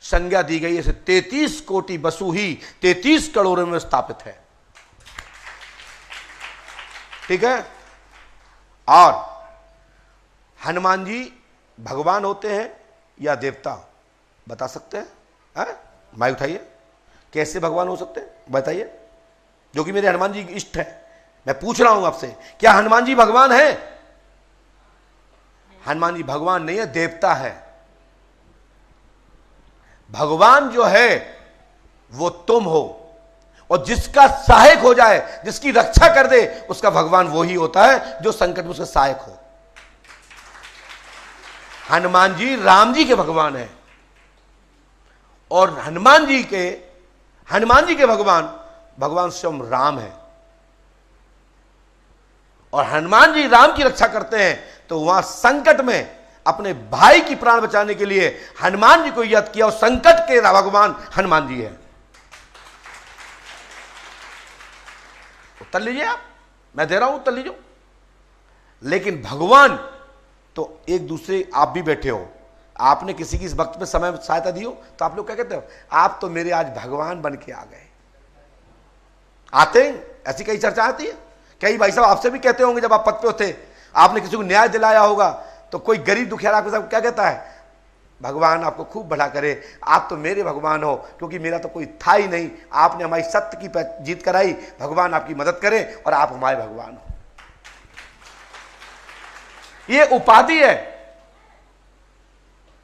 संज्ञा दी गई है। 33 कोटि वसु ही 33 करोड़ में स्थापित है। ठीक है। और हनुमान जी भगवान होते हैं या देवता, बता सकते हैं? माइक उठाइए। कैसे भगवान हो सकते हैं बताइए, जो कि मेरे हनुमान जी इष्ट है। मैं पूछ रहा हूं आपसे, क्या हनुमान जी भगवान है? हनुमान जी भगवान नहीं है, देवता है। भगवान जो है वो तुम हो, और जिसका सहायक हो जाए, जिसकी रक्षा कर दे, उसका भगवान वो ही होता है जो संकट में उसका सहायक हो। हनुमान जी राम जी के भगवान हैं, और हनुमान जी के भगवान स्वयं राम है। और हनुमान जी राम की रक्षा करते हैं, तो वहां संकट में अपने भाई की प्राण बचाने के लिए हनुमान जी को याद किया, और संकट के भगवान हनुमान जी हैं। उत्तर लीजिए आप, मैं दे रहा हूं, उत्तर लीजिए। लेकिन भगवान तो एक दूसरे, आप भी बैठे हो, आपने किसी की इस वक्त में समय सहायता दी हो, तो आप लोग क्या कहते हो? आप तो मेरे आज भगवान बन के आ गए। आते हैं, ऐसी कई चर्चा आती है। कई भाई साहब आपसे भी कहते होंगे, जब आप पद पे होते, आपने किसी को न्याय दिलाया होगा, तो कोई गरीब दुखियारा आपके साथ क्या कहता है? भगवान आपको खूब भला करे, आप तो मेरे भगवान हो, क्योंकि मेरा तो कोई था ही नहीं। आपने हमारी सत्य की जीत कराई, भगवान आपकी मदद करे, और आप हमारे भगवान हो। ये उपाधि है,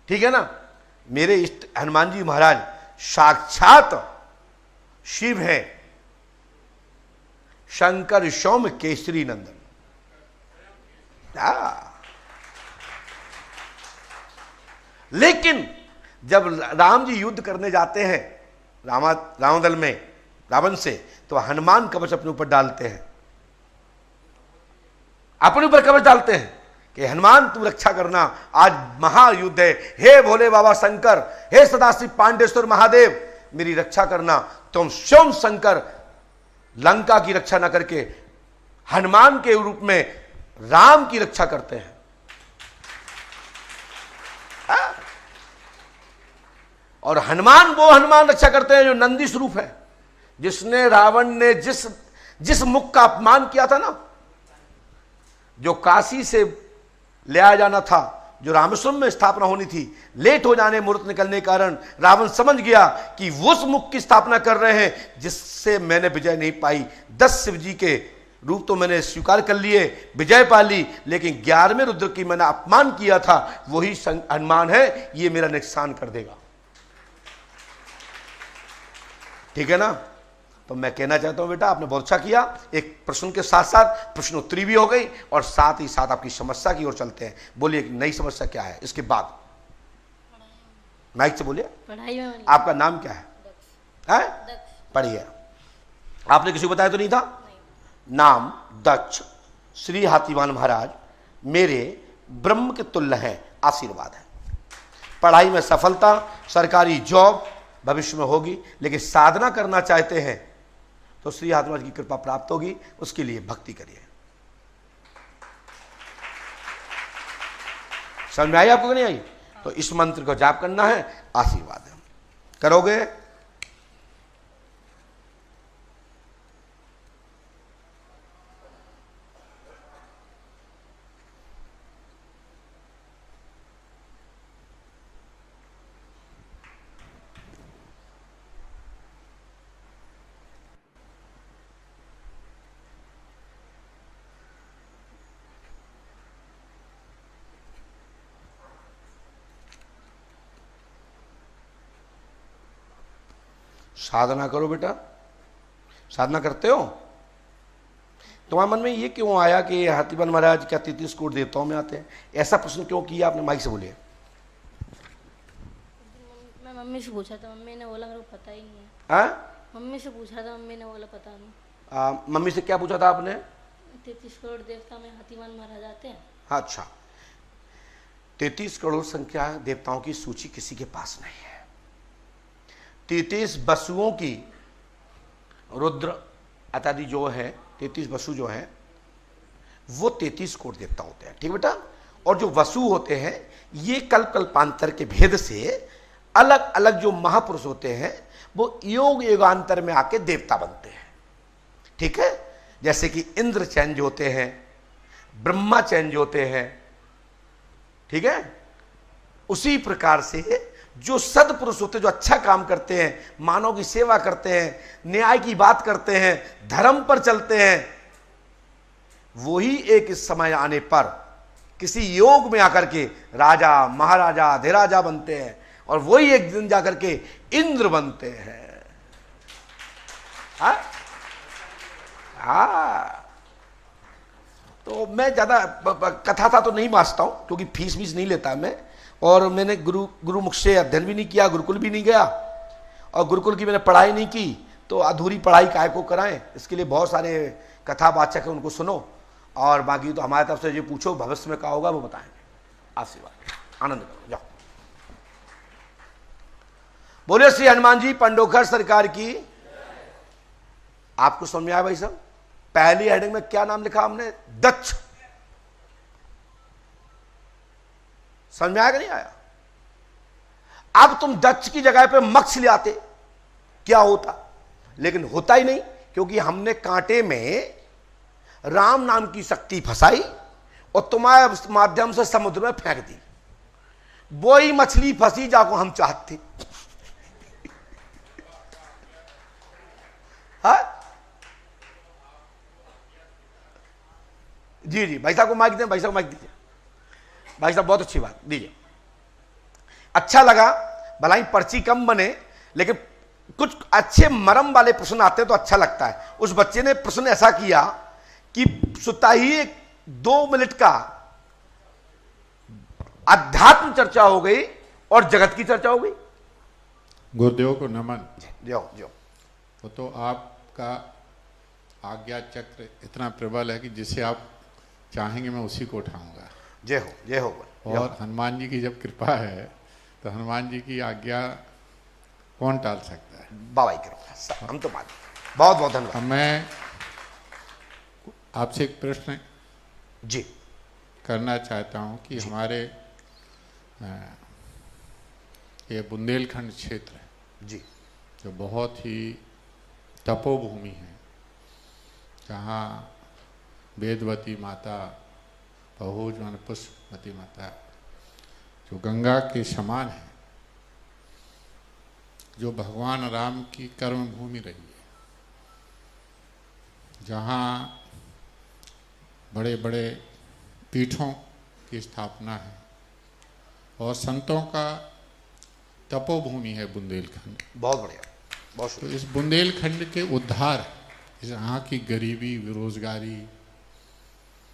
ठीक है ना। मेरे इष्ट हनुमान जी महाराज साक्षात शिव है, शंकर सौम्य केसरी नंदन। लेकिन जब राम जी युद्ध करने जाते हैं रावण में रावण से, तो हनुमान कवच अपने ऊपर डालते हैं, अपने ऊपर कवच डालते हैं कि हनुमान तू रक्षा करना, आज महायुद्ध है। हे भोले बाबा शंकर, हे सदाशिव पांडेश्वर महादेव, मेरी रक्षा करना। तुम स्वयं शंकर लंका की रक्षा न करके हनुमान के रूप में राम की रक्षा करते हैं। हाँ? और हनुमान वो हनुमान रक्षा करते हैं जो नंदी स्वरूप है, जिसने रावण ने जिस मुख का अपमान किया था ना, जो काशी से ले आया जाना था, जो रामेश्वरम में स्थापना होनी थी, लेट हो जाने मुहूर्त निकलने के कारण रावण समझ गया कि उस मुख की स्थापना कर रहे हैं जिससे मैंने विजय नहीं पाई। 10 शिव जी के रूप तो मैंने स्वीकार कर लिए, विजय पा ली, लेकिन 11वें रुद्र की मैंने अपमान किया था, वही हनुमान है, ये मेरा नुकसान कर देगा। ठीक है ना? तो मैं कहना चाहता हूं बेटा, आपने बहुत अच्छा किया। एक प्रश्न के साथ साथ प्रश्नोत्तरी भी हो गई और साथ ही साथ आपकी समस्या की ओर चलते हैं। बोलिए नई समस्या क्या है इसके बाद? माइक से बोलिए। पढ़ाई में आपका नाम क्या है? पढ़िए। आपने किसी को बताया तो नहीं था? नहीं। नाम दक्ष, श्री हाथीवान महाराज मेरे ब्रह्म के तुल्य है, आशीर्वाद है। पढ़ाई में सफलता, सरकारी जॉब भविष्य में होगी, लेकिन साधना करना चाहते हैं तो श्री हाथीवान की कृपा प्राप्त होगी। उसके लिए भक्ति करिए। समझ में आई आपको नहीं आई? तो इस मंत्र को जाप करना है, आशीर्वाद है। करोगे? साधना करो बेटा। साधना करते हो? तुम्हारे मन में ये क्यों आया कि हाथीवान महाराज क्या 33 करोड़ देवताओं में आते हैं? ऐसा प्रश्न क्यों किया आपने? माइक से बोलिए। मैं मम्मी से पूछा था, मम्मी ने बोला मेरे को पता ही नहीं है। मम्मी से पूछा था, मम्मी ने बोला पता नहीं। मम्मी से क्या पूछा था आपने? 33 करोड़ देवता में हाथीवान महाराज आते हैं। अच्छा, 33 करोड़ संख्या देवताओं की सूची किसी के पास नहीं है। 33 वसुओं की, रुद्र इत्यादि जो है 33 वसु जो हैं वो 33 करोड़ देवता होते हैं। ठीक बेटा? और जो वसु होते हैं ये कल्पांतर के भेद से अलग अलग जो महापुरुष होते हैं वो योग युगांतर में आके देवता बनते हैं। ठीक है? जैसे कि इंद्र चेंज होते हैं, ब्रह्मा चेंज होते हैं। ठीक है? उसी प्रकार से जो सदपुरुष होते हैं, जो अच्छा काम करते हैं, मानव की सेवा करते हैं, न्याय की बात करते हैं, धर्म पर चलते हैं, वही एक इस समय आने पर किसी योग में आकर के राजा महाराजा अधिराजा बनते हैं और वही एक दिन जाकर के इंद्र बनते हैं। तो मैं ज्यादा कथा था तो नहीं मानता हूं, क्योंकि फीस वीस नहीं लेता मैं, और मैंने गुरुमुख से अध्ययन भी नहीं किया, गुरुकुल भी नहीं गया, और गुरुकुल की मैंने पढ़ाई नहीं की, तो अधूरी पढ़ाई काहे को कराएं। इसके लिए बहुत सारे कथावाचक है, उनको सुनो, और बाकी तो हमारे तरफ से जो पूछो भविष्य में क्या होगा वो बताएंगे। आशीर्वाद, आनंद करो, जाओ। बोले श्री हनुमान जी पंडोखर सरकार की। आपको समझ में आया भाई साहब? पहली हेडिंग में क्या नाम लिखा हमने? दक्ष। समझ में आया कि नहीं आया? अब तुम दक्ष की जगह पे मक्ष ले आते, क्या होता? लेकिन होता ही नहीं, क्योंकि हमने कांटे में राम नाम की शक्ति फंसाई और तुम्हारे माध्यम से समुद्र में फेंक दी। वही मछली फंसी जाको हम चाहते। हाँ जी जी, भाई साहब को माइक दें, भाई साहब माइक दीजिए। भाई साहब बहुत अच्छी बात दीजिए। अच्छा लगा, भलाई पर्ची कम बने, लेकिन कुछ अच्छे मरम वाले प्रश्न आते हैं तो अच्छा लगता है। उस बच्चे ने प्रश्न ऐसा किया कि सुता ही 2 मिनट का अध्यात्म चर्चा हो गई और जगत की चर्चा हो गई। गुरुदेव को नमन। जो जो तो आपका आज्ञा चक्र इतना प्रबल है कि जिसे आप चाहेंगे मैं उसी को उठाऊंगा। जय हो, जय हो। और हनुमान जी की जब कृपा है तो हनुमान जी की आज्ञा कौन टाल सकता है? बाबा ही करो, हम तो मान। बहुत बहुत धन्यवाद। मैं आपसे एक प्रश्न जी करना चाहता हूं कि हमारे ये बुंदेलखंड क्षेत्र जी जो बहुत ही तपोभूमि है, जहाँ वेदवती माता, पहुज मान पुष्पवती माता जो गंगा के समान है, जो भगवान राम की कर्म भूमि रही है, जहाँ बड़े बड़े पीठों की स्थापना है और संतों का तपोभूमि है बुंदेलखंड। बहुत बढ़िया, बहुत तो इस बुंदेलखंड के उद्धार, इस यहाँ की गरीबी, बेरोजगारी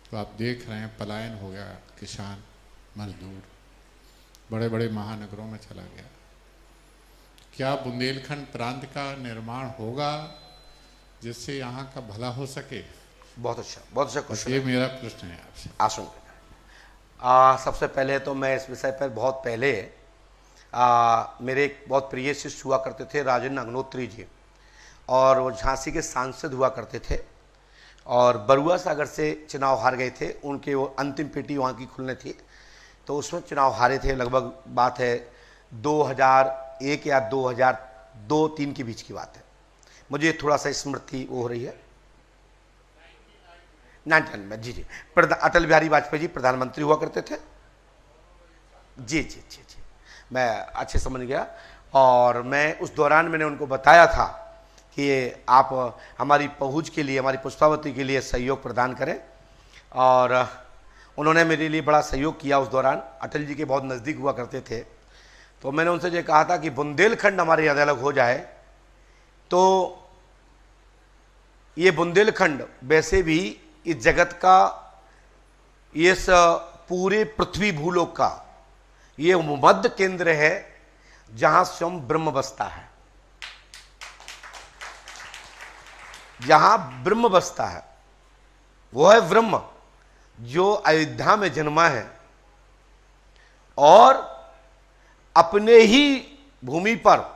तो आप देख रहे हैं, पलायन हो गया, किसान मजदूर बड़े बड़े महानगरों में चला गया। क्या बुंदेलखंड प्रांत का निर्माण होगा जिससे यहाँ का भला हो सके? बहुत अच्छा क्वेश्चन। ये मेरा प्रश्न है आपसे। आसन सबसे पहले तो मैं इस विषय पर बहुत पहले मेरे एक बहुत प्रिय शिष्य हुआ करते थे, राजेंद्र अग्नोत्री जी, और वो झांसी के सांसद हुआ करते थे और बरुआ सागर से चुनाव हार गए थे। उनके वो अंतिम पेटी वहाँ की खुलने थी, तो उसमें चुनाव हारे थे। लगभग बात है 2001 या 2002-03 के बीच की बात है, मुझे थोड़ा सा स्मृति वो हो रही है। 99 में, जी जी, अटल बिहारी वाजपेयी जी प्रधानमंत्री हुआ करते थे। जी जी जी जी, मैं अच्छे समझ गया। और मैं उस दौरान मैंने उनको बताया था कि आप हमारी पहुंच के लिए, हमारी पुष्पावती के लिए सहयोग प्रदान करें, और उन्होंने मेरे लिए बड़ा सहयोग किया उस दौरान। अटल जी के बहुत नज़दीक हुआ करते थे, तो मैंने उनसे ये कहा था कि बुंदेलखंड हमारे यहाँ अलग हो जाए तो ये बुंदेलखंड वैसे भी इस जगत का, इस पूरे पृथ्वी भूलोक का ये मध्य केंद्र है जहां स्वयं ब्रह्म बसता है, जहां ब्रह्म बसता है। वो है ब्रह्म जो अयोध्या में जन्मा है और अपने ही भूमि पर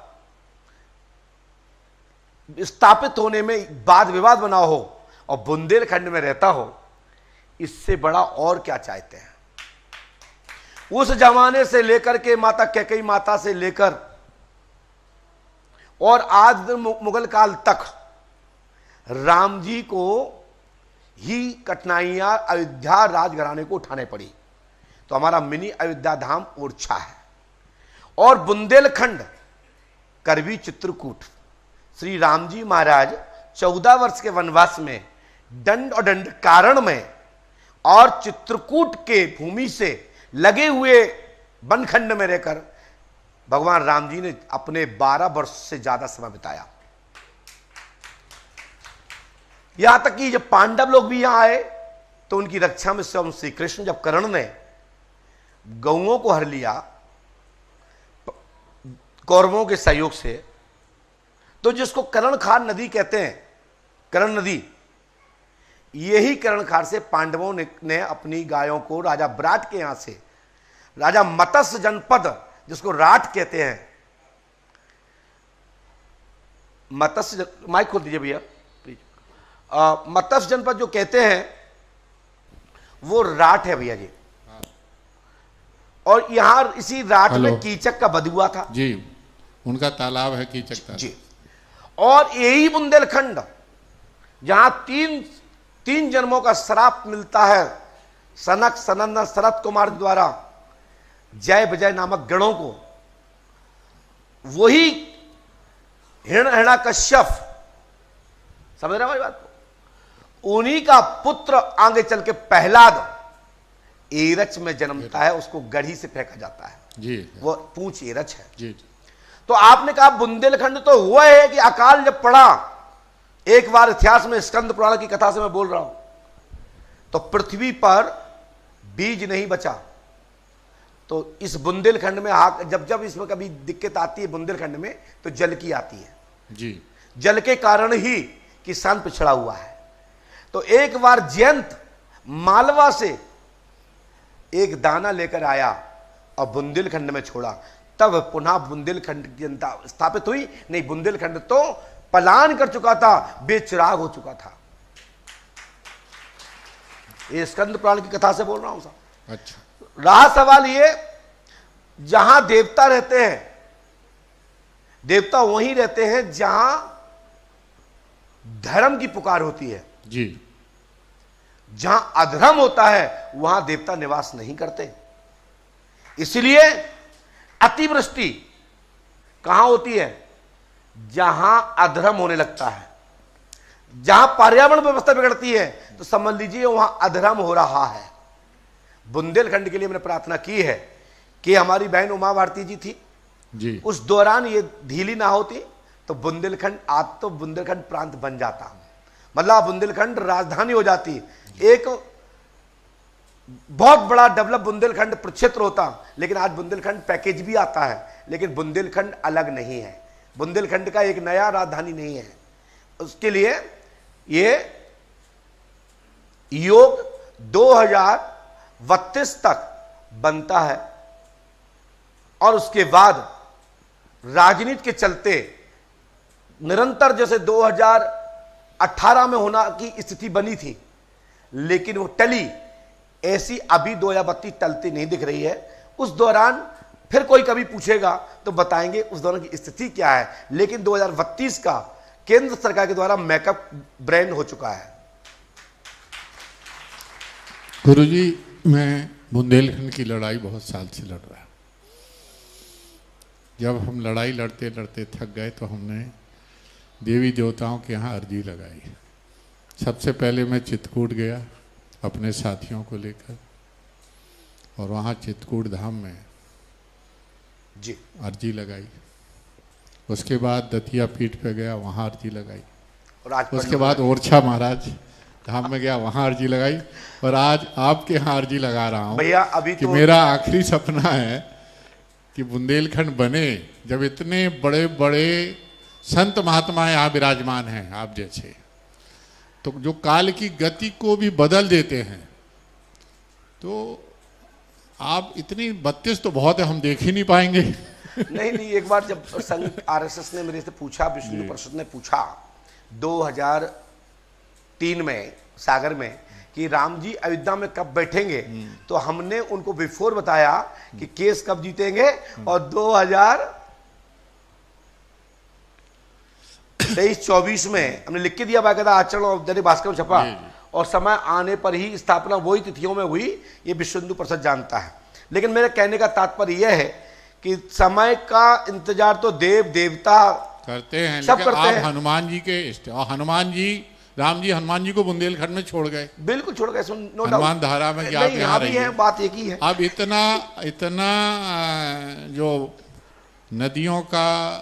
स्थापित होने में वाद विवाद बना हो और बुंदेलखंड में रहता हो, इससे बड़ा और क्या चाहते हैं। उस जमाने से लेकर के माता कैकेयी माता से लेकर और आज मुगल काल तक राम जी को ही कठिनाइयां अयोध्या राजघराने को उठाने पड़ी। तो हमारा मिनी अयोध्या धाम ओरछा है और बुंदेलखंड करवी चित्रकूट। श्री राम जी महाराज 14 वर्ष के वनवास में दंड और दंड कारण में और चित्रकूट के भूमि से लगे हुए बनखंड में रहकर भगवान राम जी ने अपने 12 वर्ष से ज्यादा समय बिताया। यहां तक कि जब पांडव लोग भी यहां आए तो उनकी रक्षा में स्वयं श्री कृष्ण, जब कर्ण ने गौओं को हर लिया कौरवों के सहयोग से, तो जिसको कर्णखार नदी कहते हैं, कर्ण नदी, यही कर्णखार से पांडवों ने अपनी गायों को राजा विराट के यहां से, राजा मत्स्य जनपद जिसको राट कहते हैं, मत्स्य, माइक खोल दीजिए भैया प्लीज, मत्स्य जनपद जो कहते हैं वो राट है भैया जी। और यहां इसी राट में कीचक का वध हुआ था जी, उनका तालाब है कीचक जी। और यही बुंदेलखंड जहां तीन जन्मों का श्राप मिलता है सनक सनंदन शरत कुमार द्वारा जय विजय नामक गणों को, वही हिरण्यकश्यप, समझ रहे हमारी बात को, उन्हीं का पुत्र आगे चल के प्रहलाद एरच में जन्मता है, उसको गढ़ी से फेंका जाता है जी, वो पूंछ एरच है जी। तो आपने कहा बुंदेलखंड तो हुआ है कि अकाल जब पड़ा, एक बार इतिहास में स्कंद पुराण की कथा से मैं बोल रहा हूं, तो पृथ्वी पर बीज नहीं बचा। तो इस बुंदेलखंड में जब इसमें कभी दिक्कत आती है बुंदेलखंड में, तो जल की आती है जी। जल के कारण ही किसान पिछड़ा हुआ है। तो एक बार जयंत मालवा से एक दाना लेकर आया और बुंदेलखंड में छोड़ा, तब पुनः बुंदेलखंड की जनता स्थापित हुई। नहीं, बुंदेलखंड तो पलायन कर चुका था, बेचिराग हो चुका था। ये स्कंद पुराण की कथा से बोल रहा हूं साहब। अच्छा। रहा सवाल ये, जहां देवता रहते हैं, देवता वहीं रहते हैं जहां धर्म की पुकार होती है जी। जहां अधर्म होता है वहां देवता निवास नहीं करते। इसलिए अतिवृष्टि कहां होती है? जहां अधर्म होने लगता है। जहां पर्यावरण व्यवस्था बिगड़ती है तो समझ लीजिए वहां अधर्म हो रहा है। बुंदेलखंड के लिए मैंने प्रार्थना की है कि हमारी बहन उमा भारती जी थी जी, उस दौरान ये ढीली ना होती तो बुंदेलखंड आज तो बुंदेलखंड प्रांत बन जाता, मतलब बुंदेलखंड राजधानी हो जाती, एक बहुत बड़ा डेवलप बुंदेलखंड प्रक्षेत्र होता। लेकिन आज बुंदेलखंड पैकेज भी आता है, लेकिन बुंदेलखंड अलग नहीं है, बुंदेलखंड का एक नया राजधानी नहीं है। उसके लिए ये योग 2032 तक बनता है और उसके बाद राजनीति के चलते निरंतर जैसे 2018 में होना की स्थिति बनी थी, लेकिन वो टली, ऐसी अभी 2032 टलती नहीं दिख रही है। उस दौरान फिर कोई कभी पूछेगा तो बताएंगे उस दौरान की स्थिति क्या है, लेकिन 2032 का केंद्र सरकार के द्वारा मेकअप ब्रांड हो चुका है। गुरुजी, मैं बुंदेलखंड की लड़ाई बहुत साल से लड़ रहा। जब हम लड़ाई लड़ते लड़ते थक गए तो हमने देवी देवताओं के यहाँ अर्जी लगाई। सबसे पहले मैं चित्रकूट गया अपने साथियों को लेकर, और वहाँ चित्रकूट धाम में जी अर्जी लगाई। उसके बाद दतिया पीठ पे गया, वहाँ अर्जी लगाई। और आज उसके बाद ओरछा महाराज धाम में गया, वहाँ अर्जी लगाई। और आज आपके यहाँ अर्जी लगा रहा हूँ भैया अभी कि तो मेरा आखिरी सपना है कि बुंदेलखंड बने। जब इतने बड़े बड़े संत महात्मा यहाँ विराजमान हैं आप जैसे, तो जो काल की गति को भी बदल देते हैं, तो आप इतनी 32 तो बहुत है, हम देख ही नहीं पाएंगे। नहीं, एक बार जब संघ आरएसएस ने मेरे से पूछा, विष्णु परिषद ने पूछा 2003 में सागर में कि राम जी अयोध्या में कब बैठेंगे, तो हमने उनको बिफोर बताया कि केस कब जीतेंगे, और 2023-24 में हमने लिख के दिया, बाकायदा आचरण और दैनिक भास्कर में छपा, और समय आने पर ही स्थापना वही तिथियों में हुई, ये विश्व हिंदू परिषद जानता है। लेकिन मेरे कहने का तात्पर्य यह है कि समय का इंतजार तो देव देवता करते हैं, सब लेकिन करते आप हैं। हनुमान जी के, और हनुमान जी, राम जी हनुमान जी को बुंदेलखंड में छोड़ गए, बिल्कुल छोड़ गए, नो हनुमान धारा में कि आप यहाँ भी है, बात एक ही है। अब इतना जो नदियों का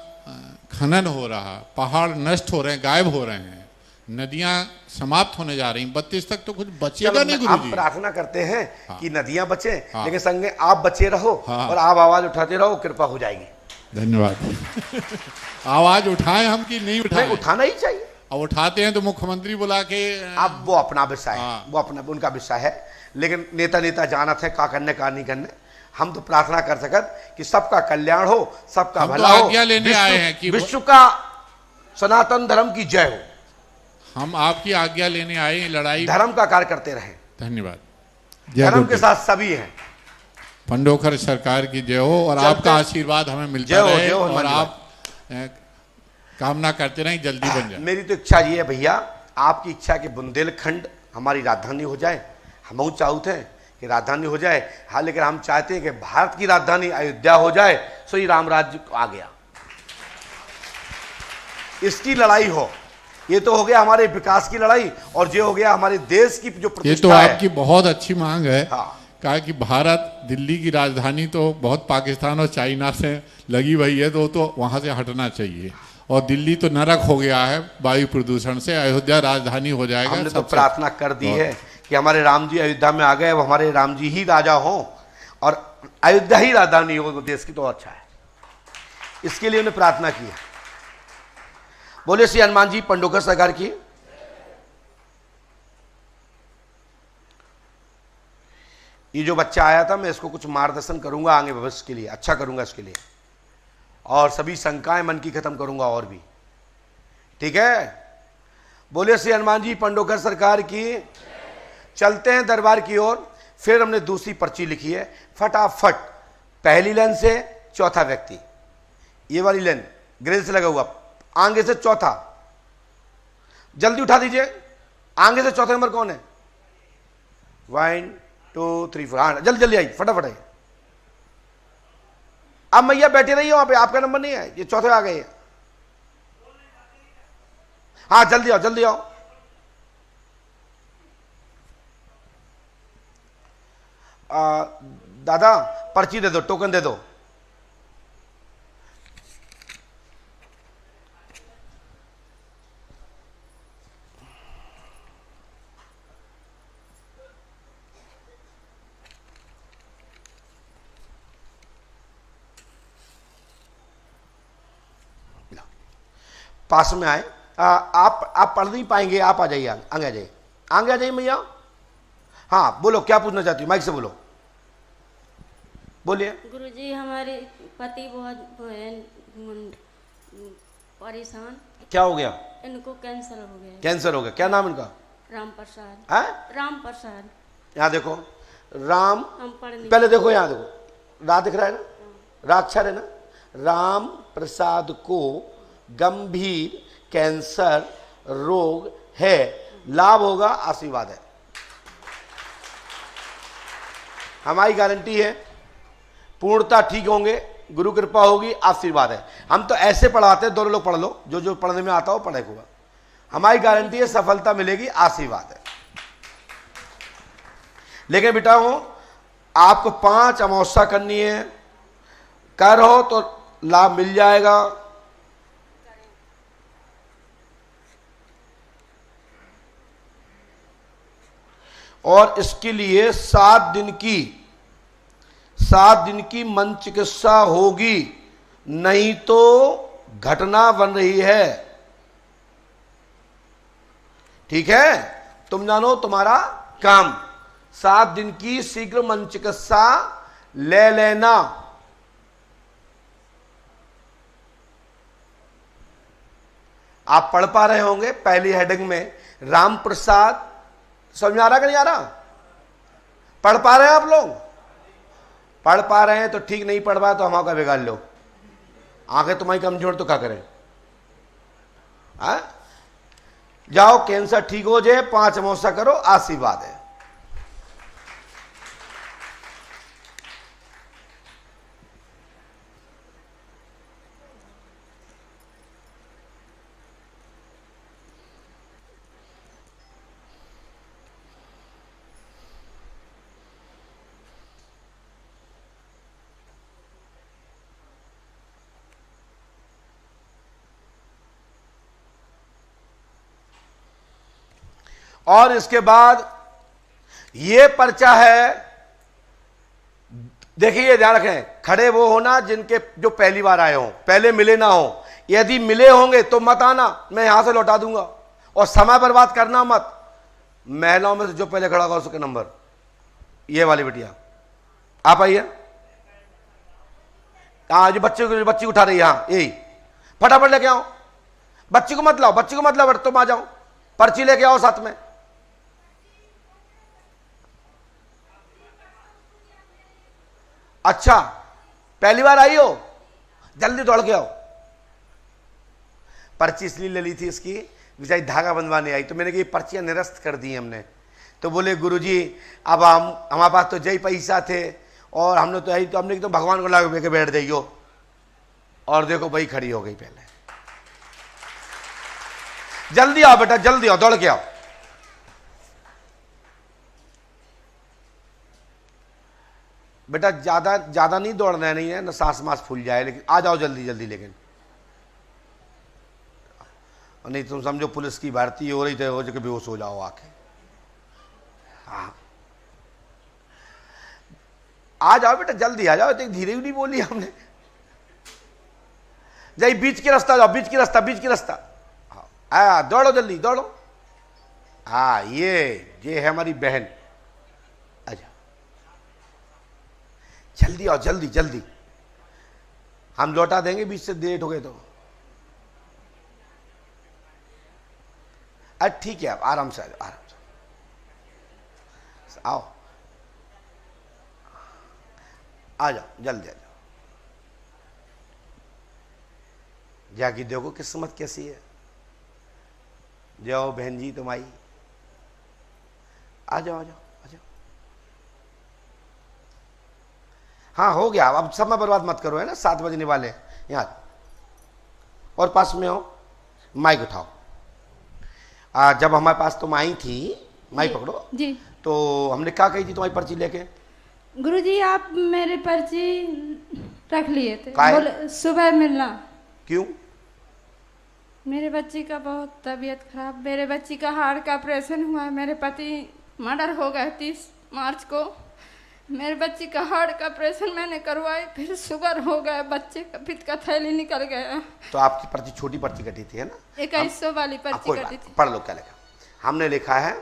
खनन हो रहा, पहाड़ नष्ट हो रहे हैं, गायब हो रहे हैं, नदियां समाप्त होने जा रही हैं, 32 तक तो कुछ बचेगा नहीं गुरुजी। आप प्रार्थना करते हैं हाँ। कि नदियां बचे, हाँ। लेकिन संगे आप बचे रहो, हाँ। और आप आवाज उठाते रहो, कृपा हो जाएगी। धन्यवाद। आवाज उठाएं हम कि नहीं उठाएं? उठाना ही चाहिए। अब उठाते हैं तो मुख्यमंत्री बुला के, अब वो अपना विषय है, हाँ। वो अपना उनका विषय है, लेकिन नेता जानत है का करने का नहीं करने। हम तो प्रार्थना कर सकत कि सबका कल्याण हो, सबका भला हो। आज्ञा लेने आए हैं कि विश्व का सनातन धर्म की जय हो। हम आपकी आज्ञा लेने आए हैं, लड़ाई धर्म का कार्य करते रहे। धन्यवाद। धर्म के साथ सभी हैं। पंडोखर सरकार की जय हो, और आपका आशीर्वाद हमें मिलता रहे, और आप कामना करते रहें जल्दी बन जाए। मेरी तो इच्छा ये है भैया, आपकी इच्छा कि बुंदेलखंड हमारी राजधानी हो जाए, हम चाहते हैं कि राजधानी हो जाए। हाँ, लेकिन हम चाहते हैं कि भारत की राजधानी अयोध्या हो जाए, सो ही राम राज्य आ गया, इसकी लड़ाई हो। ये तो हो गया हमारे विकास की लड़ाई, और ये हो गया हमारे देश की जो प्रतिष्ठा ये तो आपकी बहुत अच्छी मांग है। हाँ। कहा कि भारत, दिल्ली की राजधानी तो बहुत पाकिस्तान और चाइना से लगी हुई है, तो वहां से हटना चाहिए, और दिल्ली तो नरक हो गया है वायु प्रदूषण से, अयोध्या राजधानी हो जाएगा। हमने तो प्रार्थना कर दी है कि हमारे राम जी अयोध्या में आ गए, वो हमारे राम जी ही राजा हों और अयोध्या ही राजधानी हो देश की, तो अच्छा है। इसके लिए उन्हें प्रार्थना की है। बोले श्री हनुमान जी पंडोकर सरकार की। ये जो बच्चा आया था, मैं इसको कुछ मार्गदर्शन करूंगा आगे भविष्य के लिए, अच्छा करूंगा इसके लिए, और सभी शंकाएं मन की खत्म करूंगा। और भी ठीक है, बोले श्री हनुमान जी पंडोकर सरकार की। चलते हैं दरबार की ओर। फिर हमने दूसरी पर्ची लिखी है, फटाफट पहली लाइन से चौथा व्यक्ति, ये वाली लाइन ग्रिल से लगा हुआ, आगे से चौथा, जल्दी उठा दीजिए। आगे से चौथा नंबर कौन है? 1 2 3 4, हाँ जल्दी जल्दी आई, फटाफट आई। अब मैया बैठे रहिए वहां पे, आपका नंबर नहीं है, ये चौथे आ गए। हाँ जल्दी आओ जल्दी आओ। दादा पर्ची दे दो, टोकन दे दो। पास में आए। आप पढ़ नहीं पाएंगे, आप आ जाइए, आगे आ जाइए, आगे आ जाइए मैया। हाँ बोलो, क्या पूछना चाहती हो? माइक से बोलो, बोलिए। गुरुजी हमारे पति बहुत परेशान। क्या हो गया? इनको कैंसर हो गया। कैंसर हो गया? क्या नाम इनका? राम प्रसाद। राम प्रसाद। यहाँ देखो, राम, हम पहले देखो यहाँ देखो, रा दिख रहा है ना, रा अक्षर है ना। राम प्रसाद को गंभीर कैंसर रोग है, लाभ होगा, आशीर्वाद है, हमारी गारंटी है, पूर्णता ठीक होंगे, गुरु कृपा होगी, आशीर्वाद है। हम तो ऐसे पढ़ाते हैं, दोनों लोग पढ़ लो, जो जो पढ़ने में आता हो पढ़े होगा, हमारी गारंटी है, सफलता मिलेगी, आशीर्वाद है। लेकिन बेटा हो, आपको 5 अमावस्या करनी है, कर हो तो लाभ मिल जाएगा। और इसके लिए 7 दिन की मन चिकित्सा होगी, नहीं तो घटना बन रही है। ठीक है, तुम जानो तुम्हारा काम। 7 दिन की शीघ्र मन चिकित्सा ले लेना। आप पढ़ पा रहे होंगे पहली हेडिंग में राम प्रसाद, समझ में आ रहा कि नहीं आ रहा? पढ़ पा रहे हैं आप लोग? पढ़ पा रहे हैं तो ठीक, नहीं पढ़ पा तो हमारा बिगाड़ लो, आंखें तुम्हारी कमजोर तो क्या करें? जाओ, कैंसर ठीक हो जाए, 5 अमावस्या करो, आशीर्वाद है। और इसके बाद ये पर्चा है, देखिए ध्यान रखें, खड़े वो होना जिनके जो पहली बार आए हो, पहले मिले ना हो। यदि मिले होंगे तो मत आना, मैं यहां से लौटा दूंगा। और समय बर्बाद करना मत। महिलाओं में से जो पहले खड़ा होगा उसके नंबर, ये वाली बिटिया आप आइए। हाँ, जो बच्ची उठा रही है, हाँ यही, फटाफट लेके आओ। बच्ची को मत लाओ, तुम आ जाओ, पर्ची लेके आओ साथ में। अच्छा, पहली बार आई हो, जल्दी दौड़ के आओ। पर्ची इसलिए ले ली थी इसकी, बेचारी धागा बंधवाने आई, तो मैंने कहा पर्चियां निरस्त कर दी हमने। तो बोले गुरुजी अब हमारे पास तो जय पैसा थे और हमने तो यही, तो हमने तो भगवान को लाके के बैठ जाइयो। और देखो भाई खड़ी हो गई। पहले जल्दी आओ बेटा, जल्दी आओ, दौड़ के आओ। बेटा ज्यादा नहीं दौड़ना है, नहीं है ना, सांस मास फूल जाए, लेकिन आ जाओ जल्दी जल्दी। लेकिन नहीं तुम समझो पुलिस की भर्ती हो रही तो हो जाके बेहोश हो जाओ आके। हाँ आ जाओ बेटा, जल्दी आ जाओ, तो धीरे भी नहीं बोली हमने। जाइए बीच की रास्ता जाओ, बीच की रास्ता। हाँ दौड़ो जल्दी दौड़ो। हाँ ये है हमारी बहन। अच्छा जल्दी आओ, जल्दी जल्दी, हम लौटा देंगे बीच से लेट हो गए तो। ठीक है, आप आराम से आ जाओ, आराम से आओ, आ जाओ, जल्दी आ जाओ। जाके देखो किस्मत कैसी है। जाओ बहन जी, तुम आई, आ जाओ, आ जाओ, आ जाओ। हाँ हो गया, अब समय बर्बाद मत करो, है ना, 7 बजने वाले हैं यहाँ। और पास में हो, माइक उठाओ। जब हमारे पास तुम आई थी, माइक पकड़ो जी, तो हमने क्या कही थी तुम्हारी पर्ची लेके? गुरुजी आप मेरी पर्ची रख लिए थे, काहे? बोले सुबह मिलना। क्यों? मेरे बच्ची का बहुत तबीयत खराब, मेरे बच्ची का हार्ट का ऑपरेशन हुआ है, मेरे पति मर्डर हो गए 30 मार्च को। मेरे बच्ची का हार्ट का ऑपरेशन मैंने करवाई, फिर शुगर हो गया, बच्चे का पित्त का थैली निकल गया। तो आपकी पर्ची छोटी पर्ची कटी थी, है ना? 2100 वाली पर्ची कटी थी। पढ़ लो क्या लिखा। हमने लिखा है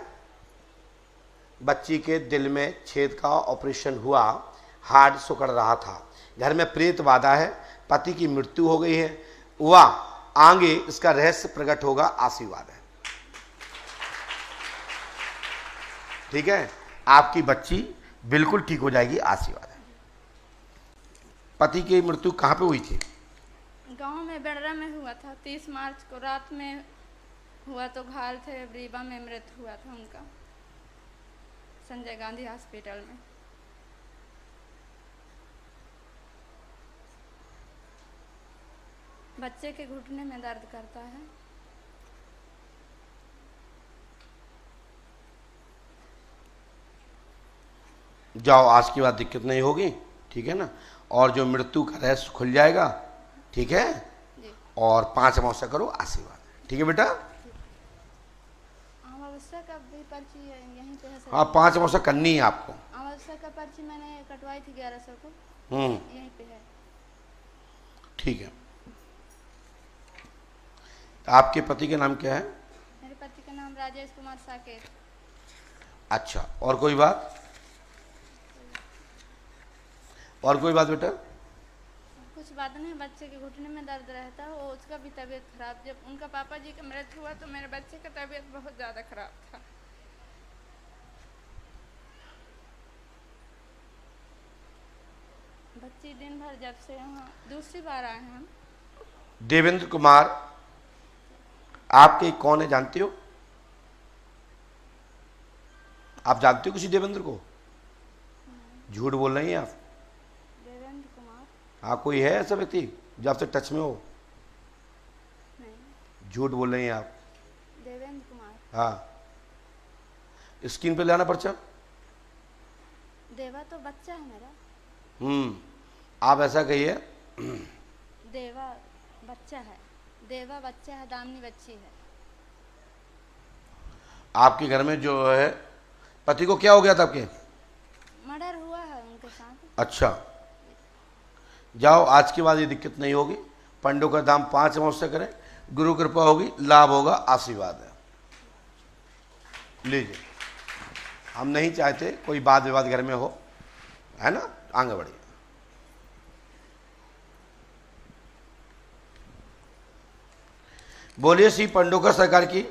बच्ची के दिल में छेद का ऑपरेशन हुआ, हार्ट सुकड़ रहा था, घर में प्रेत बाधा है, पति की मृत्यु हो गई है, वह आगे इसका रहस्य प्रकट होगा, आशीर्वाद है। ठीक है, आपकी बच्ची बिल्कुल ठीक हो जाएगी, आशीर्वाद है। पति की मृत्यु कहां पे हुई थी? गांव में बेड़रा में हुआ था, 30 मार्च को रात में हुआ, तो घायल थे, रीवा में मृत्यु हुआ था उनका, संजय गांधी हॉस्पिटल में। बच्चे के घुटने में दर्द करता है। जाओ, आज के बाद दिक्कत नहीं होगी, ठीक है ना? और जो मृत्यु का रहस्य खुल जाएगा, ठीक है? और 5 अमावस्या करो, आशीर्वाद, ठीक है बेटा? अमावस्या का भी पर्ची यहीं पे है सर? हाँ, 5 अमावस्या करनी है आपको। अमावस्या का पर्ची मैंने कटवाई थी 1100 को, यहीं पे है। ठीक है। आपके पति के नाम क्या है? मेरे पति का नाम राजेश कुमार साकेत। अच्छा, और कोई बात? और कोई बात बेटा? कुछ बात नहीं, बच्चे के घुटने में दर्द रहता है, वो उसका भी तबीयत खराब, जब उनका पापा जी का मृत्यु हुआ तो मेरे बच्चे का तबीयत बहुत ज्यादा खराब था। बच्ची दिन भर, जब से यहाँ दूसरी बार आए हैं हम। देवेंद्र कुमार आपके कौन है, जानते हो? आप जानते हो किसी देवेंद्र को? झूठ बोल रही हैं आप। देवेंद्र कुमार? हाँ, कोई है ऐसा व्यक्ति जो आपसे टच में हो? नहीं। झूठ बोल रही हैं आप। देवेंद्र कुमार? हाँ, स्क्रीन पे लाना पर्चा। देवा तो बच्चा है मेरा। आप ऐसा कहिए। देवा बच्चा है, देवा बच्चा है, दामिनी बच्ची है। आपके घर में जो है पति को क्या हो गया था आपके? मर्डर हुआ है उनके साथ। अच्छा, जाओ, आज के बाद ये दिक्कत नहीं होगी। पंडों का दाम 5 अमावस्या करें, गुरु कृपा होगी, लाभ होगा, आशीर्वाद है। लीजिए, हम नहीं चाहते कोई वाद विवाद घर में हो, है ना? आगे बढ़िए। बोलिए श्री पंडोकर सरकार की।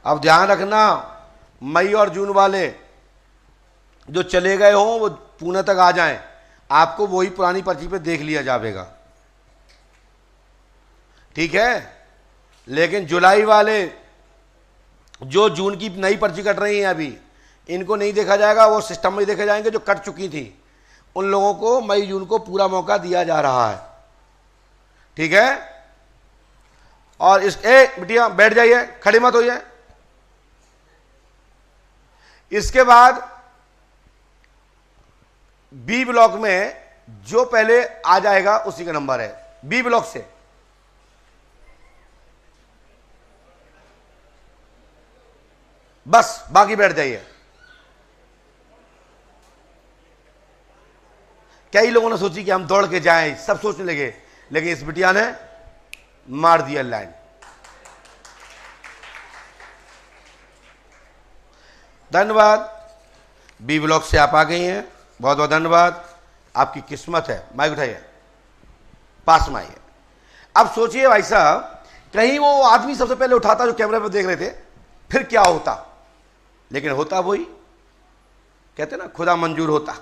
अब ध्यान रखना, मई और जून वाले जो चले गए हों वो पुणे तक आ जाएं, आपको वही पुरानी पर्ची पे देख लिया जाएगा, ठीक है? लेकिन जुलाई वाले जो जून की नई पर्ची कट रही हैं अभी, इनको नहीं देखा जाएगा, वो सिस्टम में देखे जाएंगे जो कट चुकी थी। उन लोगों को मई जून को पूरा मौका दिया जा रहा है, ठीक है? और इस बिटिया बैठ जाइए, खड़ी मत होइए। इसके बाद बी ब्लॉक में जो पहले आ जाएगा उसी का नंबर है, बी ब्लॉक से। बस बाकी बैठ जाइए। कई लोगों ने सोची कि हम दौड़ के जाएं, सब सोचने लगे, लेकिन इस बिटिया ने मार दिया लाइन। धन्यवाद। बी ब्लॉक से आप आ गई हैं, बहुत बहुत धन्यवाद, आपकी किस्मत है। माइक उठाइए, पास में आइए। अब सोचिए भाई साहब, कहीं वो आदमी सबसे पहले उठाता जो कैमरे पर देख रहे थे, फिर क्या होता? लेकिन होता वही, कहते ना खुदा मंजूर होता।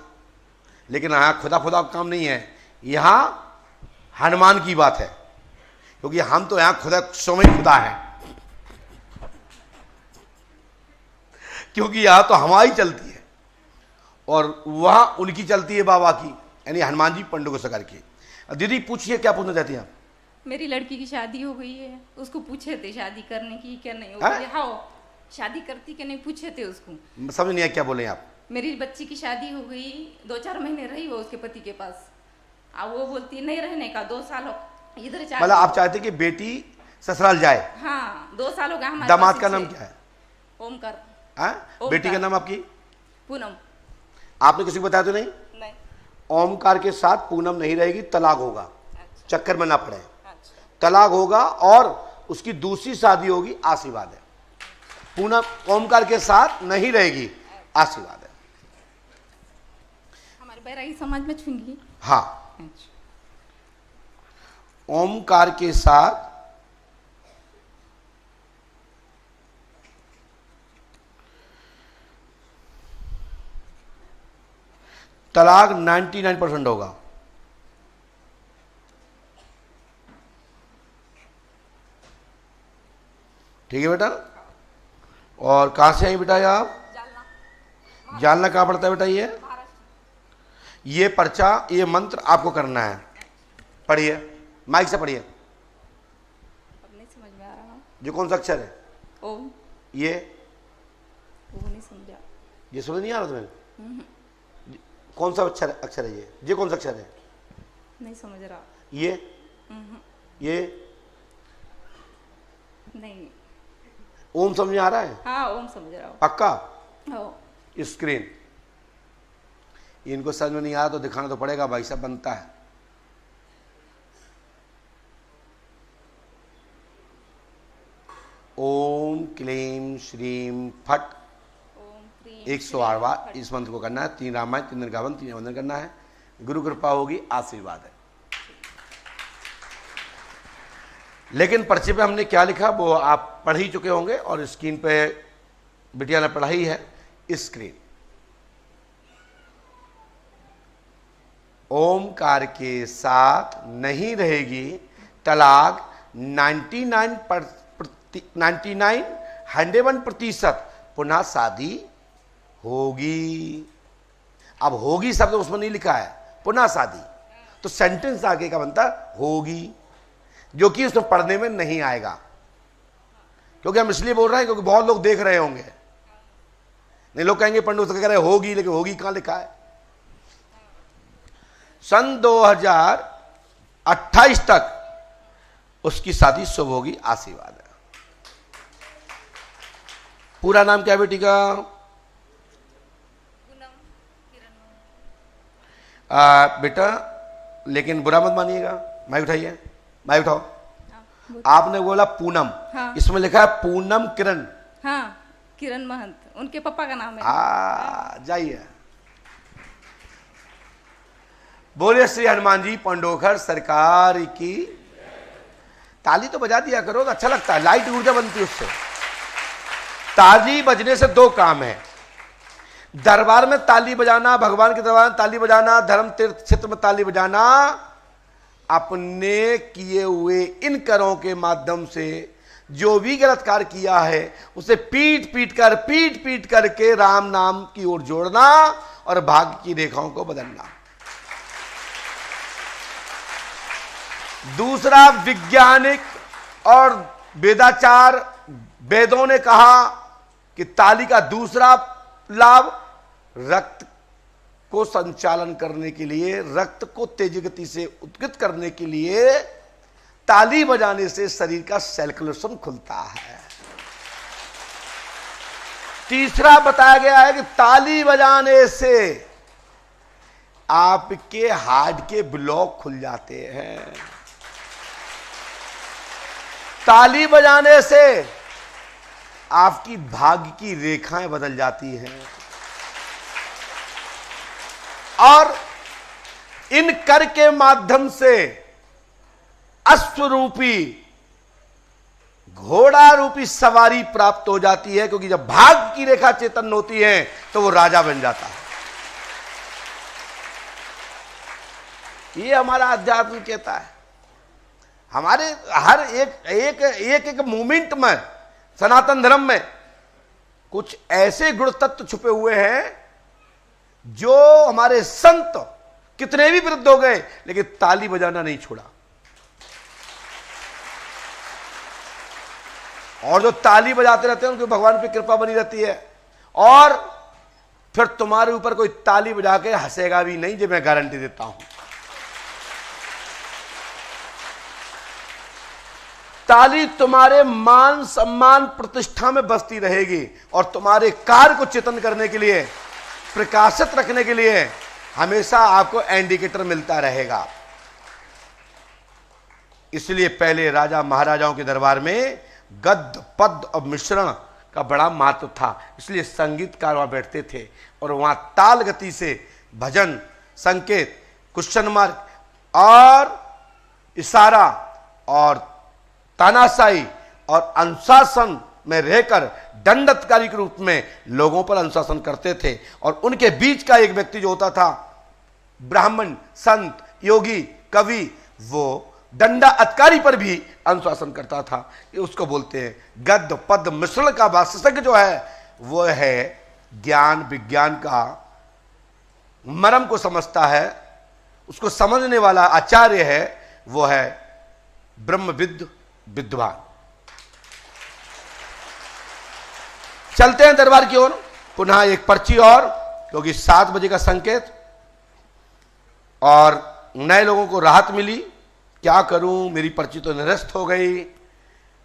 लेकिन यहां खुदा खुदा का काम नहीं है, यहां हनुमान की बात है, क्योंकि हम तो यहां खुदा स्वयं खुदा है, क्योंकि यहां तो हमारी चलती है और वहां उनकी चलती है, बाबा की, यानी हनुमान जी पंडों सरकार की। दीदी पूछिए, क्या पूछना चाहती हैं आप? मेरी लड़की की शादी हो गई है, उसको पूछे थे शादी करने की क्या नहीं हो गई? हाँ, शादी करती कि नहीं पूछे थे उसको। समझ नहीं आया क्या बोले आप? मेरी बच्ची की शादी हो गई, 2-4 महीने रही वो उसके पति के पास। अब वो बोलती नहीं रहने का, 2 साल हो इधर। मतलब आप चाहते कि बेटी ससुराल जाए? हाँ, 2 साल हो गया हमारे। दामाद का नाम क्या है? ओमकार। बेटी का नाम आपकी? पूनम। आपने किसी को बताया तो नहीं? नहीं। ओमकार के साथ पूनम नहीं रहेगी, तलाक होगा। अच्छा। चक्कर में ना पड़े। अच्छा। तलाक होगा और उसकी दूसरी शादी होगी, आशीर्वाद है। पूनम ओमकार के साथ नहीं रहेगी, आशीर्वाद है। हमारे बैरागी समाज में छूंगी। हाँ। अच्छा। ओमकार के साथ तलाक 99% होगा। ठीक है बेटा? और कहां से आई बेटा आप? जालना कहां पड़ता है बेटा? ये पर्चा, ये मंत्र आपको करना है। पढ़िए, माइक से पढ़िए। अब नहीं समझ में आ रहा। जो कौन सा अक्षर है? ओम। ये वो नहीं समझा। ये समझ नहीं आ रहा तुम्हें? कौन सा अक्षर है ये कौन सा अक्षर है? नहीं समझ रहा। ये नहीं। ओम समझ में आ रहा है? हाँ, ओम समझ रहा हूँ। पक्का? हाँ। स्क्रीन इनको समझ में नहीं आ रहा तो दिखाना तो पड़ेगा, भाई साहब बनता है। ओम क्लीम श्रीम फट 108 बार इस मंत्र को करना है। 3 रामायण, 3 दिन का हवन, 3 वंदन करना है। गुरु कृपा होगी, आशीर्वाद है। लेकिन पर्चे पे हमने क्या लिखा वो आप पढ़ ही चुके होंगे और स्क्रीन पे बिटिया ने पढ़ाई है। स्क्रीन ओमकार के साथ नहीं रहेगी, तलाक 101% पुनः शादी होगी। अब होगी शब्द उसमें नहीं लिखा है, पुनः शादी, तो सेंटेंस आगे का बनता होगी, जो कि उसमें पढ़ने में नहीं आएगा। क्योंकि हम इसलिए बोल रहे हैं क्योंकि बहुत लोग देख रहे होंगे, नहीं लोग कहेंगे पंडित कह रहे होगी, लेकिन होगी कहां लिखा है? सन 2028 तक उसकी शादी शुभ होगी, आशीर्वाद है। पूरा नाम क्या है बेटी का? बेटा लेकिन बुरा मत मानिएगा, माइक उठाइए, माइक उठाओ। आपने बोला पूनम। हाँ। इसमें लिखा है पूनम किरण। हाँ, किरण महंत उनके पापा का नाम है। जाइए। बोलिए श्री हनुमान जी पंडोखर सरकार की। ताली तो बजा दिया करो तो अच्छा लगता है, लाइट ऊर्जा बनती है उससे। ताली बजने से 2 काम है, दरबार में ताली बजाना, भगवान के दरबार में ताली बजाना, धर्म तीर्थ क्षेत्र में ताली बजाना, अपने किए हुए इन करों के माध्यम से जो भी गलत कार्य किया है उसे पीट पीट करके राम नाम की ओर जोड़ना और भाग्य की रेखाओं को बदलना। दूसरा, वैज्ञानिक और वेदाचार, वेदों ने कहा कि ताली का दूसरा लाभ रक्त को संचालन करने के लिए, रक्त को तेज गति से उत्कृत करने के लिए ताली बजाने से शरीर का सर्कुलेशन खुलता है। तीसरा बताया गया है कि ताली बजाने से आपके हार्ट के ब्लॉक खुल जाते हैं। ताली बजाने से आपकी भाग्य की रेखाएं बदल जाती हैं और इन कर के माध्यम से अश्वरूपी घोड़ा रूपी सवारी प्राप्त हो जाती है, क्योंकि जब भाग्य की रेखा चेतन होती है तो वो राजा बन जाता है। ये हमारा अध्यात्म कहता है। हमारे हर एक मूवमेंट में, सनातन धर्म में कुछ ऐसे गुण तत्व छुपे हुए हैं जो हमारे संत कितने भी विरुद्ध हो गए लेकिन ताली बजाना नहीं छोड़ा। और जो ताली बजाते रहते हैं उनकी भगवान पे कृपा बनी रहती है, और फिर तुम्हारे ऊपर कोई ताली बजा के हंसेगा भी नहीं, जो मैं गारंटी देता हूं। ताली तुम्हारे मान सम्मान प्रतिष्ठा में बसती रहेगी और तुम्हारे कार्य को चेतन करने के लिए, प्रकाशित रखने के लिए हमेशा आपको इंडिकेटर मिलता रहेगा। इसलिए पहले राजा महाराजाओं के दरबार में गद्य पद्य और मिश्रण का बड़ा महत्व था, इसलिए संगीतकार वहां बैठते थे और वहां ताल गति से भजन, संकेत, क्वेश्चन मार्क और इशारा और तानाशाही और अनुशासन में रहकर दंडतकारी के रूप में लोगों पर अनुशासन करते थे। और उनके बीच का एक व्यक्ति जो होता था, ब्राह्मण, संत, योगी, कवि, वो दंडा अधिकारी पर भी अनुशासन करता था। ये उसको बोलते हैं गद्य पद्य मिश्रण का विशेषज्ञ जो है वो है ज्ञान विज्ञान का मर्म को समझता है, उसको समझने वाला आचार्य है, वो है ब्रह्मविद विद्वान। चलते हैं दरबार की ओर। पुनः एक पर्ची और, क्योंकि 7 बजे का संकेत और नए लोगों को राहत मिली। क्या करूं, मेरी पर्ची तो निरस्त हो गई,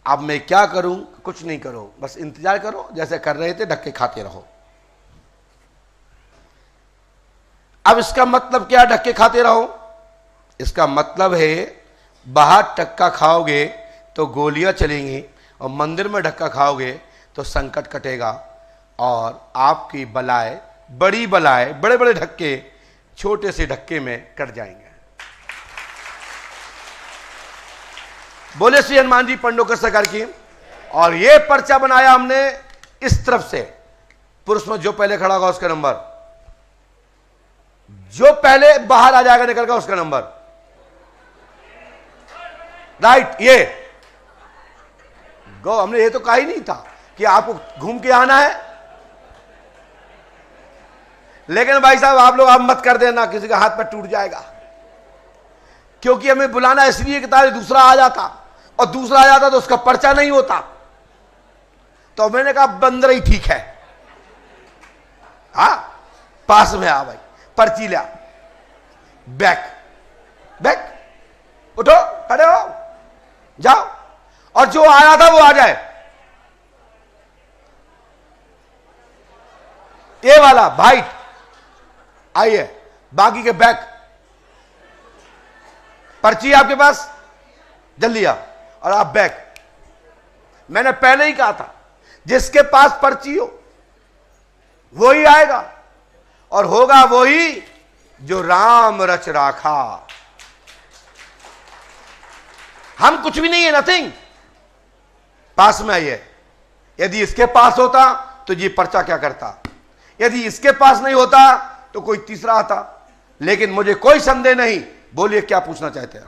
अब मैं क्या करूं? कुछ नहीं करो, बस इंतजार करो, जैसे कर रहे थे धक्के खाते रहो। अब इसका मतलब क्या, धक्के खाते रहो? इसका मतलब है बाहर धक्का खाओगे तो गोलियां चलेंगी और मंदिर में धक्का खाओगे तो संकट कटेगा और आपकी बलाएं, बड़ी बलाएं, बड़े बड़े धक्के छोटे से धक्के में कट जाएंगे। बोले श्री हनुमान जी पंडोकर सरकार की। और ये पर्चा बनाया हमने इस तरफ से, पुरुष में जो पहले खड़ा होगा उसका नंबर, जो पहले बाहर आ जाएगा निकल का उसका नंबर, राइट। ये गो, हमने ये तो कहा ही नहीं था कि आपको घूम के आना है, लेकिन भाई साहब आप लोग आप मत कर देना, किसी का हाथ पर टूट जाएगा, क्योंकि हमें बुलाना इसलिए कि ताकि दूसरा आ जाता, और दूसरा आ जाता तो उसका पर्चा नहीं होता। तो मैंने कहा बंदर ही ठीक है, हाँ पास में आ भाई, पर्ची लिया, बैक बैक, उठो, खड़े हो, जाओ, और जो आया था वो आ जाए। ये वाला वाइट आइए, बाकी के बैक। पर्ची आपके पास, जल्दी आओ, और आप बैक। मैंने पहले ही कहा था जिसके पास पर्ची हो वो ही आएगा, और होगा वही जो राम रच राखा। हम कुछ भी नहीं है, नथिंग। पास में आइए। यदि इसके पास होता तो ये पर्चा क्या करता, यदि इसके पास नहीं होता तो कोई तीसरा आता, लेकिन मुझे कोई संदेह नहीं। बोलिए क्या पूछना चाहते हैं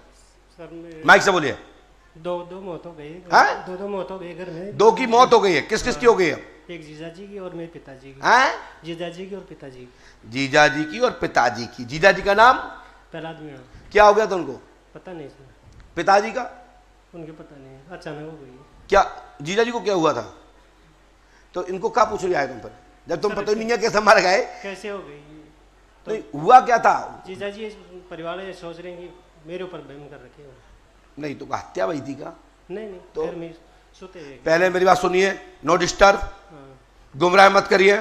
सर? माइक से बोलिए। दो मौत हो गई, दो मौत हो गई घर में। 2 की मौत हो गई है, किस किस की हो गई है? एक जीजाजी की और मेरे पिताजी की। जीजाजी की और पिताजी की। जीजाजी की और पिताजी की। जीजाजी का नाम प्रहलाद मीणा। क्या हो गया था उनको? पता नहीं सर। पिताजी का? उनके पता नहीं, अचानक हो गई। क्या जीजाजी को क्या हुआ था? तो इनको क्या पूछ लिया है तुम पर, जब तुम पता नहीं है कैसे मर गए? कैसे हो गई? तो हुआ क्या था? जीजाजी परिवार ये सोच रहे हैं कि मेरे ऊपर बहम कर रखे हो। नहीं तो हत्या हुई थी का? नहीं तो घर में सोते हैं। पहले मेरी बात सुनिए, नो डिस्टर्ब, गुमराह मत करिए।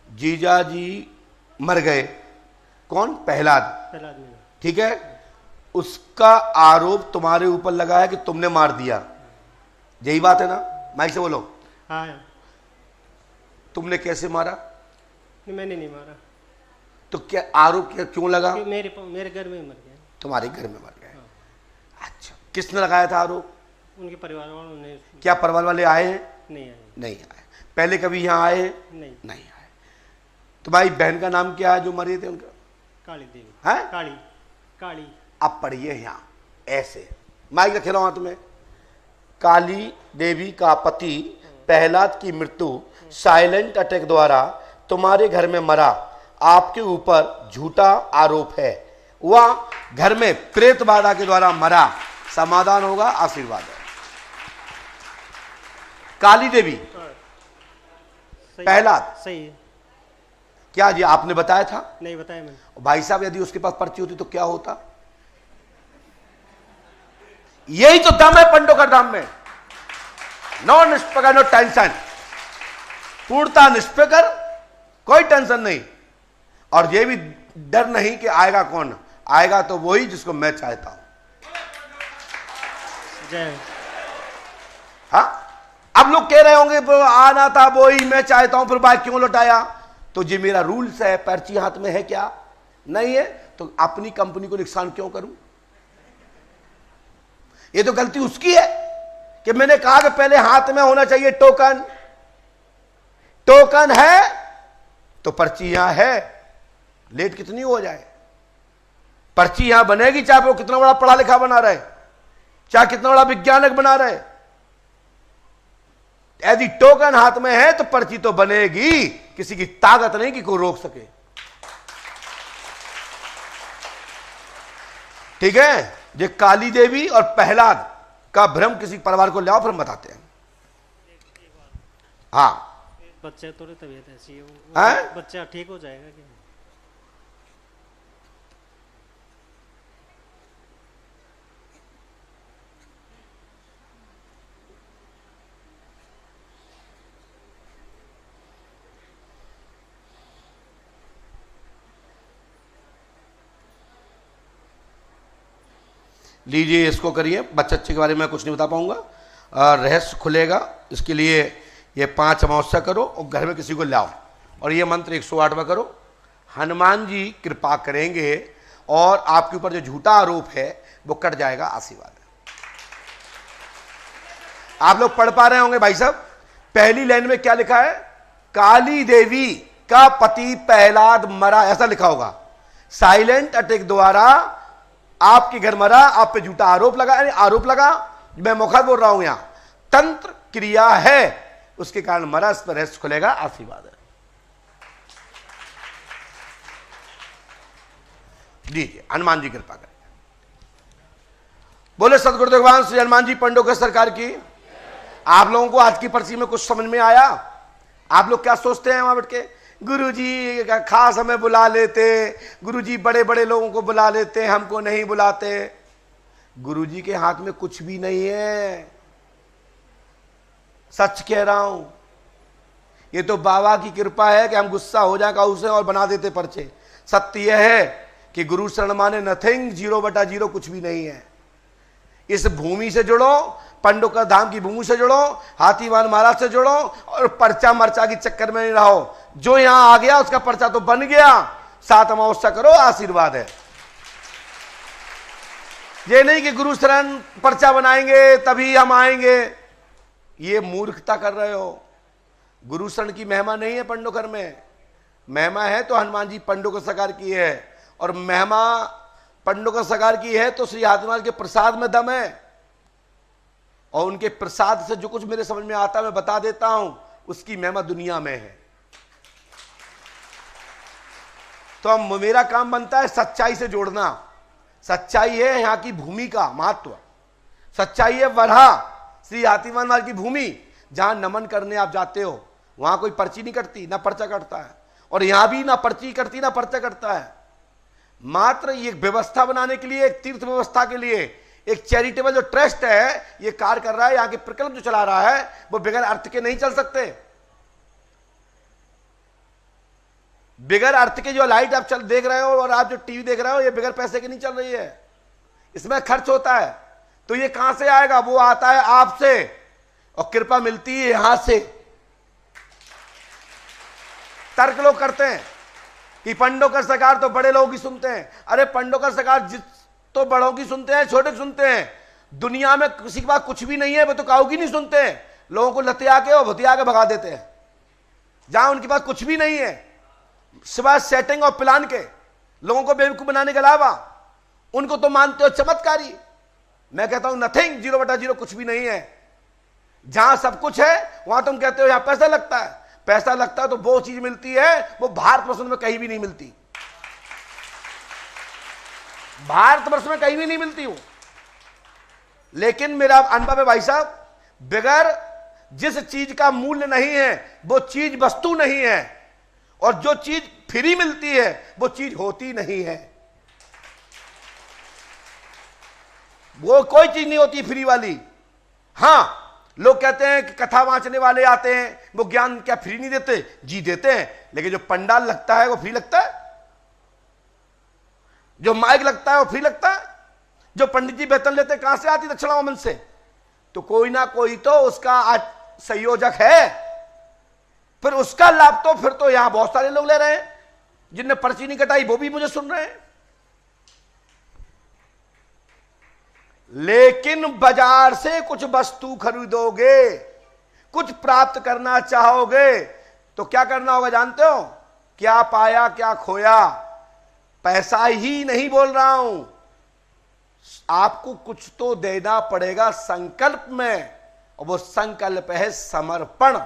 जीजाजी मर गए, कौन? प्रहलाद। प्रहलाद मीणा। ठीक है, उसका आरोप तुम्हारे ऊपर लगा है कि तुमने मार दिया, यही बात है ना? माइक से बोलो। हाँ। तुमने कैसे मारा? मैंने नहीं मारा। तो क्या आरोप क्यों लगा? मेरे घर में मर गया। तुम्हारे घर में मर गए? अच्छा, किसने लगाया था आरोप? उनके परिवार वालों ने। क्या परिवार वाले आए हैं? नहीं आए। नहीं आए। पहले कभी यहाँ आए? नहीं आए। तुम्हारी बहन का नाम क्या है जो मरे थे उनका? काली देवी। है? काली। अब पढ़िए यहाँ ऐसे, माइक रखे रहा तुम्हें। काली देवी का पति प्रहलाद की मृत्यु साइलेंट अटैक द्वारा तुम्हारे घर में मरा, आपके ऊपर झूठा आरोप है। वह घर में प्रेत बाधा के द्वारा मरा, समाधान होगा, आशीर्वाद है। काली देवी, प्रहलाद, सही है। क्या जी आपने बताया था? नहीं बताया मैंने। भाई साहब, यदि उसके पास पर्ची होती तो क्या होता? यही तो दम है पंडोकर धाम में। नो निष्पकर, नो टेंशन, पूर्णता निष्पकर, कोई टेंशन नहीं। और ये भी डर नहीं कि आएगा कौन, आएगा तो वही जिसको मैं चाहता हूं। जय। हाँ, अब लोग कह रहे होंगे आना था वही मैं चाहता हूं, फिर बाइक क्यों लौटाया? तो ये मेरा रूल्स है, पर्ची हाथ में है क्या? नहीं है, तो अपनी कंपनी को नुकसान क्यों करूं? ये तो गलती उसकी है कि मैंने कहा कि पहले हाथ में होना चाहिए टोकन। टोकन है तो पर्ची यहां है, लेट कितनी हो जाए, पर्ची यहां बनेगी, चाहे वो कितना बड़ा पढ़ा लिखा बना रहे, चाहे कितना बड़ा वैज्ञानिक बना रहे। यदि टोकन हाथ में है तो पर्ची तो बनेगी, किसी की ताकत नहीं कि कोई रोक सके। ठीक है, ये काली देवी और प्रहलाद का भ्रम किसी परिवार को लाओ, फिर बताते हैं। हाँ, बच्चे थोड़ी तबीयत ऐसी है, बच्चा ठीक हो जाएगा क्या? लीजिए, इसको करिए। बच्चे के बारे में कुछ नहीं बता पाऊंगा, रहस्य खुलेगा। इसके लिए ये 5 अमावस्या करो और घर में किसी को लाओ, और ये मंत्र 108वां करो। हनुमान जी कृपा करेंगे और आपके ऊपर जो झूठा आरोप है वो कट जाएगा, आशीर्वाद है। आप लोग पढ़ पा रहे होंगे भाई साहब? पहली लाइन में क्या लिखा है? काली देवी का पति प्रहलाद मरा, ऐसा लिखा होगा। साइलेंट अटैक द्वारा आपके घर मरा, आप पे झूठा आरोप लगा, आरोप लगा, मैं मुखात बोल रहा हूं, यहां तंत्र क्रिया है, उसके कारण मरा। इस पर रहस्य खुलेगा, आशीर्वाद है। लीजिए, हनुमान जी कृपा करें। बोले सदगुरुदेव भगवान श्री हनुमान जी पंडोकर सरकार की। आप लोगों को आज की पर्ची में कुछ समझ में आया? आप लोग क्या सोचते हैं वहां बैठ के? गुरुजी खास हमें बुला लेते, गुरुजी बड़े बड़े लोगों को बुला लेते, हमको नहीं बुलाते। गुरुजी के हाथ में कुछ भी नहीं है, सच कह रहा हूं। ये तो बाबा की कृपा है कि हम गुस्सा हो जाए काऊ से और बना देते पर्चे। सत्य यह है कि गुरु शरण माने नथिंग, 0/0, कुछ भी नहीं है। इस भूमि से जुड़ो, पंडोकर धाम की भूमि से जुड़ो, हाथीवान महाराज से जुड़ो, और पर्चा मर्चा की चक्कर में नहीं रहो। जो यहां आ गया उसका पर्चा तो बन गया। 7 अमावस्या करो, आशीर्वाद है। ये नहीं कि गुरु शरण पर्चा बनाएंगे तभी हम आएंगे, ये मूर्खता कर रहे हो। गुरु शरण की महिमा नहीं है पंडोकर में, महिमा है तो हनुमान जी पंडोकर सरकार की है, और महिमा पंडोकर सरकार की है तो श्री हाथीवान के प्रसाद में दम है। और उनके प्रसाद से जो कुछ मेरे समझ में आता मैं बता देता हूं, उसकी महिमा दुनिया में है। तो मेरा काम बनता है सच्चाई से जोड़ना। सच्चाई है यहाँ की भूमि का महत्व, सच्चाई है वरहा श्री हाथीवान महाराज की भूमि, जहां नमन करने आप जाते हो वहां कोई पर्ची नहीं कटती, ना पर्चा कटता है, और यहां भी ना पर्ची कटती ना पर्चा कटता है। मात्र ये व्यवस्था बनाने के लिए, एक तीर्थ व्यवस्था के लिए एक चैरिटेबल जो ट्रस्ट है ये कार्य कर रहा है। यहां के प्रकल्प जो चला रहा है वो बगैर अर्थ के नहीं चल सकते। बिगर अर्थ के जो लाइट आप चल देख रहे हो और आप जो टीवी देख रहे हो, ये बिगर पैसे की नहीं चल रही है, इसमें खर्च होता है। तो ये कहां से आएगा? वो आता है आपसे, और कृपा मिलती है यहां से। तर्क लोग करते हैं कि पंडोकर सरकार तो बड़े लोगों की सुनते हैं। अरे पंडोकर सरकार तो बड़ों की सुनते हैं, छोटे की सुनते हैं। दुनिया में किसी के पास कुछ भी नहीं है, वो तो काऊ की नहीं सुनते हैं। लोगों को लतिया के और भतिया के भगा देते हैं। जहां उनके पास कुछ भी नहीं है सिवाय सेटिंग और प्लान के, लोगों को बेवकूफ बनाने के अलावा, उनको तो मानते हो चमत्कारी। मैं कहता हूं नथिंग, 0/0 कुछ भी नहीं है। जहां सब कुछ है वहां तुम कहते हो यहां पैसा लगता है। पैसा लगता है तो वो चीज मिलती है वो भारतवर्ष में कहीं भी नहीं मिलती, भारतवर्ष में कहीं भी नहीं मिलती हो। लेकिन मेरा अनुभव है भाई साहब, बगैर जिस चीज का मूल्य नहीं है वो चीज वस्तु नहीं है, और जो चीज फ्री मिलती है वो चीज होती नहीं है। वो कोई चीज नहीं होती फ्री वाली। हां, लोग कहते हैं कि कथा वांचने वाले आते हैं, वो ज्ञान क्या फ्री नहीं देते? जी देते हैं, लेकिन जो पंडाल लगता है वो फ्री लगता है, जो माइक लगता है वो फ्री लगता है, जो पंडित जी वेतन लेते कहां से आती? दक्षिणा वमन से। तो कोई ना कोई तो उसका आज संयोजक है, फिर उसका लाभ तो फिर तो यहां बहुत सारे लोग ले रहे हैं। जिनने पर्ची नहीं कटाई वो भी मुझे सुन रहे हैं। लेकिन बाजार से कुछ वस्तु खरीदोगे, कुछ प्राप्त करना चाहोगे, तो क्या करना होगा जानते हो? क्या पाया क्या खोया? पैसा ही नहीं बोल रहा हूं, आपको कुछ तो देना पड़ेगा संकल्प में, और वो संकल्प है समर्पण।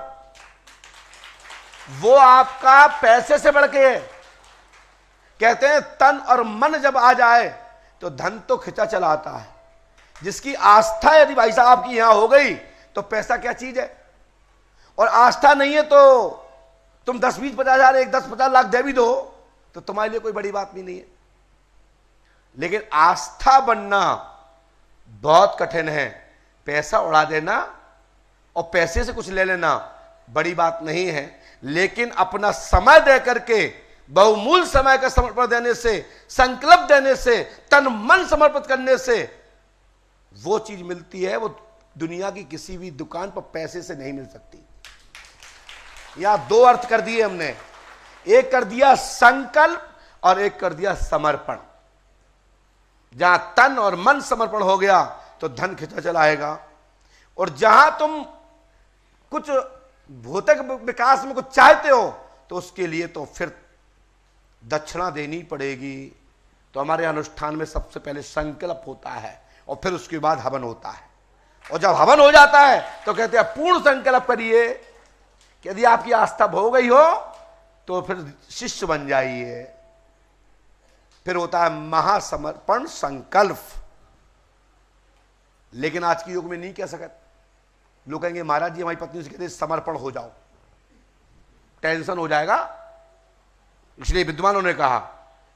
वो आपका पैसे से बढ़ के है। कहते हैं तन और मन जब आ जाए तो धन तो खिंचा चला आता है। जिसकी आस्था यदि भाई साहब आपकी यहां हो गई तो पैसा क्या चीज है, और आस्था नहीं है तो तुम 10, 20, 50 हजार, 1, 10, 50 लाख दे भी दो तो तुम्हारे लिए कोई बड़ी बात भी नहीं है। लेकिन आस्था बनना बहुत कठिन है। पैसा उड़ा देना और पैसे से कुछ ले लेना बड़ी बात नहीं है, लेकिन अपना समय दे करके, बहुमूल्य समय का समर्पण देने से, संकल्प देने से, तन मन समर्पित करने से वो चीज मिलती है, वो दुनिया की किसी भी दुकान पर पैसे से नहीं मिल सकती। यहां दो अर्थ कर दिए हमने, एक कर दिया संकल्प और एक कर दिया समर्पण। जहां तन और मन समर्पण हो गया तो धन खिंचा चला आएगा, और जहां तुम कुछ भौतिक विकास में कुछ चाहते हो तो उसके लिए तो फिर दक्षिणा देनी पड़ेगी। तो हमारे अनुष्ठान में सबसे पहले संकल्प होता है और फिर उसके बाद हवन होता है, और जब हवन हो जाता है तो कहते हैं पूर्ण संकल्प करिए कि यदि आपकी आस्था हो गई हो तो फिर शिष्य बन जाइए। फिर होता है महासमर्पण संकल्प। लेकिन आज के युग में नहीं कह सकते। लोग कहेंगे महाराज जी हमारी पत्नी से कहते समर्पण हो जाओ, टेंशन हो जाएगा। इसलिए विद्वानों ने कहा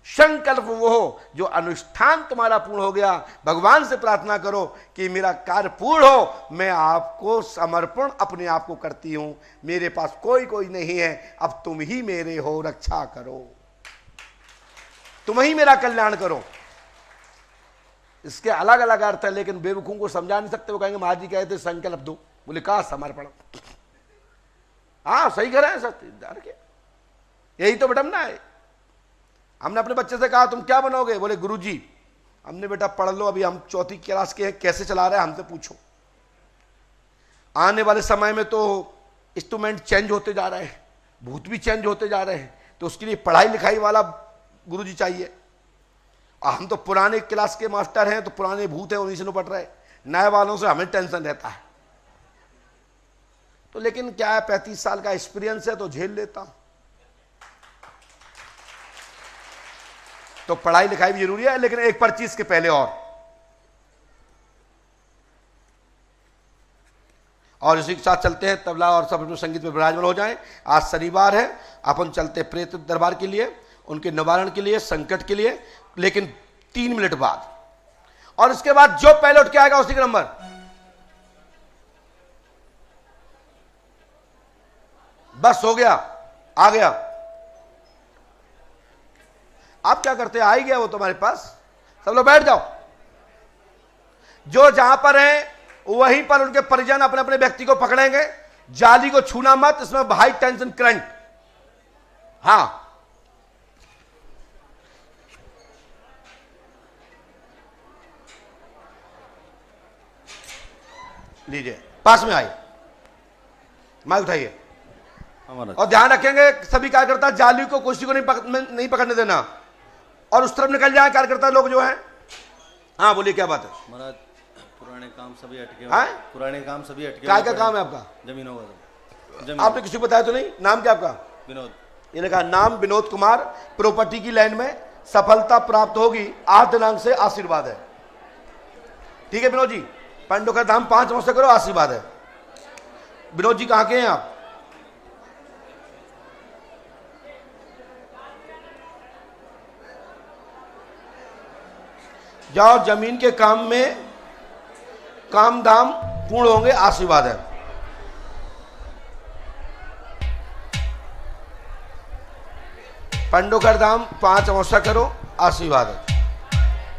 संकल्प वो हो जो अनुष्ठान तुम्हारा पूर्ण हो गया, भगवान से प्रार्थना करो कि मेरा कार्य पूर्ण हो, मैं आपको समर्पण अपने आप को करती हूं, मेरे पास कोई नहीं है, अब तुम ही मेरे हो, रक्षा करो, तुम ही मेरा कल्याण करो। इसके अलग अलग अर्थ है, लेकिन बेवकूफों को समझा नहीं सकते। वो कहेंगे महाराज जी कहते संकल्प दो, बोले कहा समर्पण। हाँ सही कह रहे हैं सर, यही तो बटमना है। हमने अपने बच्चे से कहा तुम क्या बनोगे? बोले गुरुजी। हमने बेटा पढ़ लो, अभी हम 4th क्लास के हैं, कैसे चला रहे हैं हमसे पूछो। आने वाले समय में तो इंस्ट्रूमेंट चेंज होते जा रहे हैं, भूत भी चेंज होते जा रहे हैं, तो उसके लिए पढ़ाई लिखाई वाला गुरुजी चाहिए। और हम तो पुराने क्लास के मास्टर हैं, तो पुराने भूत हैं, उन्हीं से निपट रहे। नए वालों से हमें टेंशन रहता है। तो लेकिन क्या है, 35 साल का एक्सपीरियंस है तो झेल लेता हूं। तो पढ़ाई लिखाई भी जरूरी है, लेकिन एक परचीज के पहले और इसी के साथ चलते हैं। तबला और सब संगीत में विराजमान हो जाएं। आज शनिवार है, अपन चलते प्रेत दरबार के लिए, उनके निवारण के लिए, संकट के लिए, लेकिन 3 मिनट बाद। और इसके बाद जो पहले उठ के आएगा उसी का नंबर। बस हो गया, आ गया। आप क्या करते हैं, आ ही गया वो तुम्हारे पास। सब लोग बैठ जाओ। जो जहां पर है वहीं पर उनके परिजन अपने अपने व्यक्ति को पकड़ेंगे। जाली को छूना मत, इसमें हाई टेंशन करंट। हां, लीजिए, पास में आइए, माइक उठाइए। और ध्यान रखेंगे सभी कार्यकर्ता जाली को, कुर्सी को नहीं पकड़ने देना और उस तरफ निकल जाए कार्यकर्ता लोग जो हैं। हाँ बोलिए, क्या बात है महाराज? पुराने काम सभी अटके हुए। पुराने काम सभी अटके। क्या क्या काम है आपका? जमीनों का। आपने किसी को बताया तो नहीं? नाम क्या आपका? विनोद। इन्होंने कहा नाम विनोद कुमार, प्रॉपर्टी की लाइन में सफलता प्राप्त होगी, 8 दिनांक से आशीर्वाद है। ठीक है विनोद जी, पांडु का धाम 5 वर्ष से करो, आशीर्वाद है। विनोद जी कहाँ के हैं आप? जाओ, जमीन के काम में काम धाम पूर्ण होंगे, आशीर्वाद है। पंडोकर धाम 5 अमावस्या करो, आशीर्वाद है।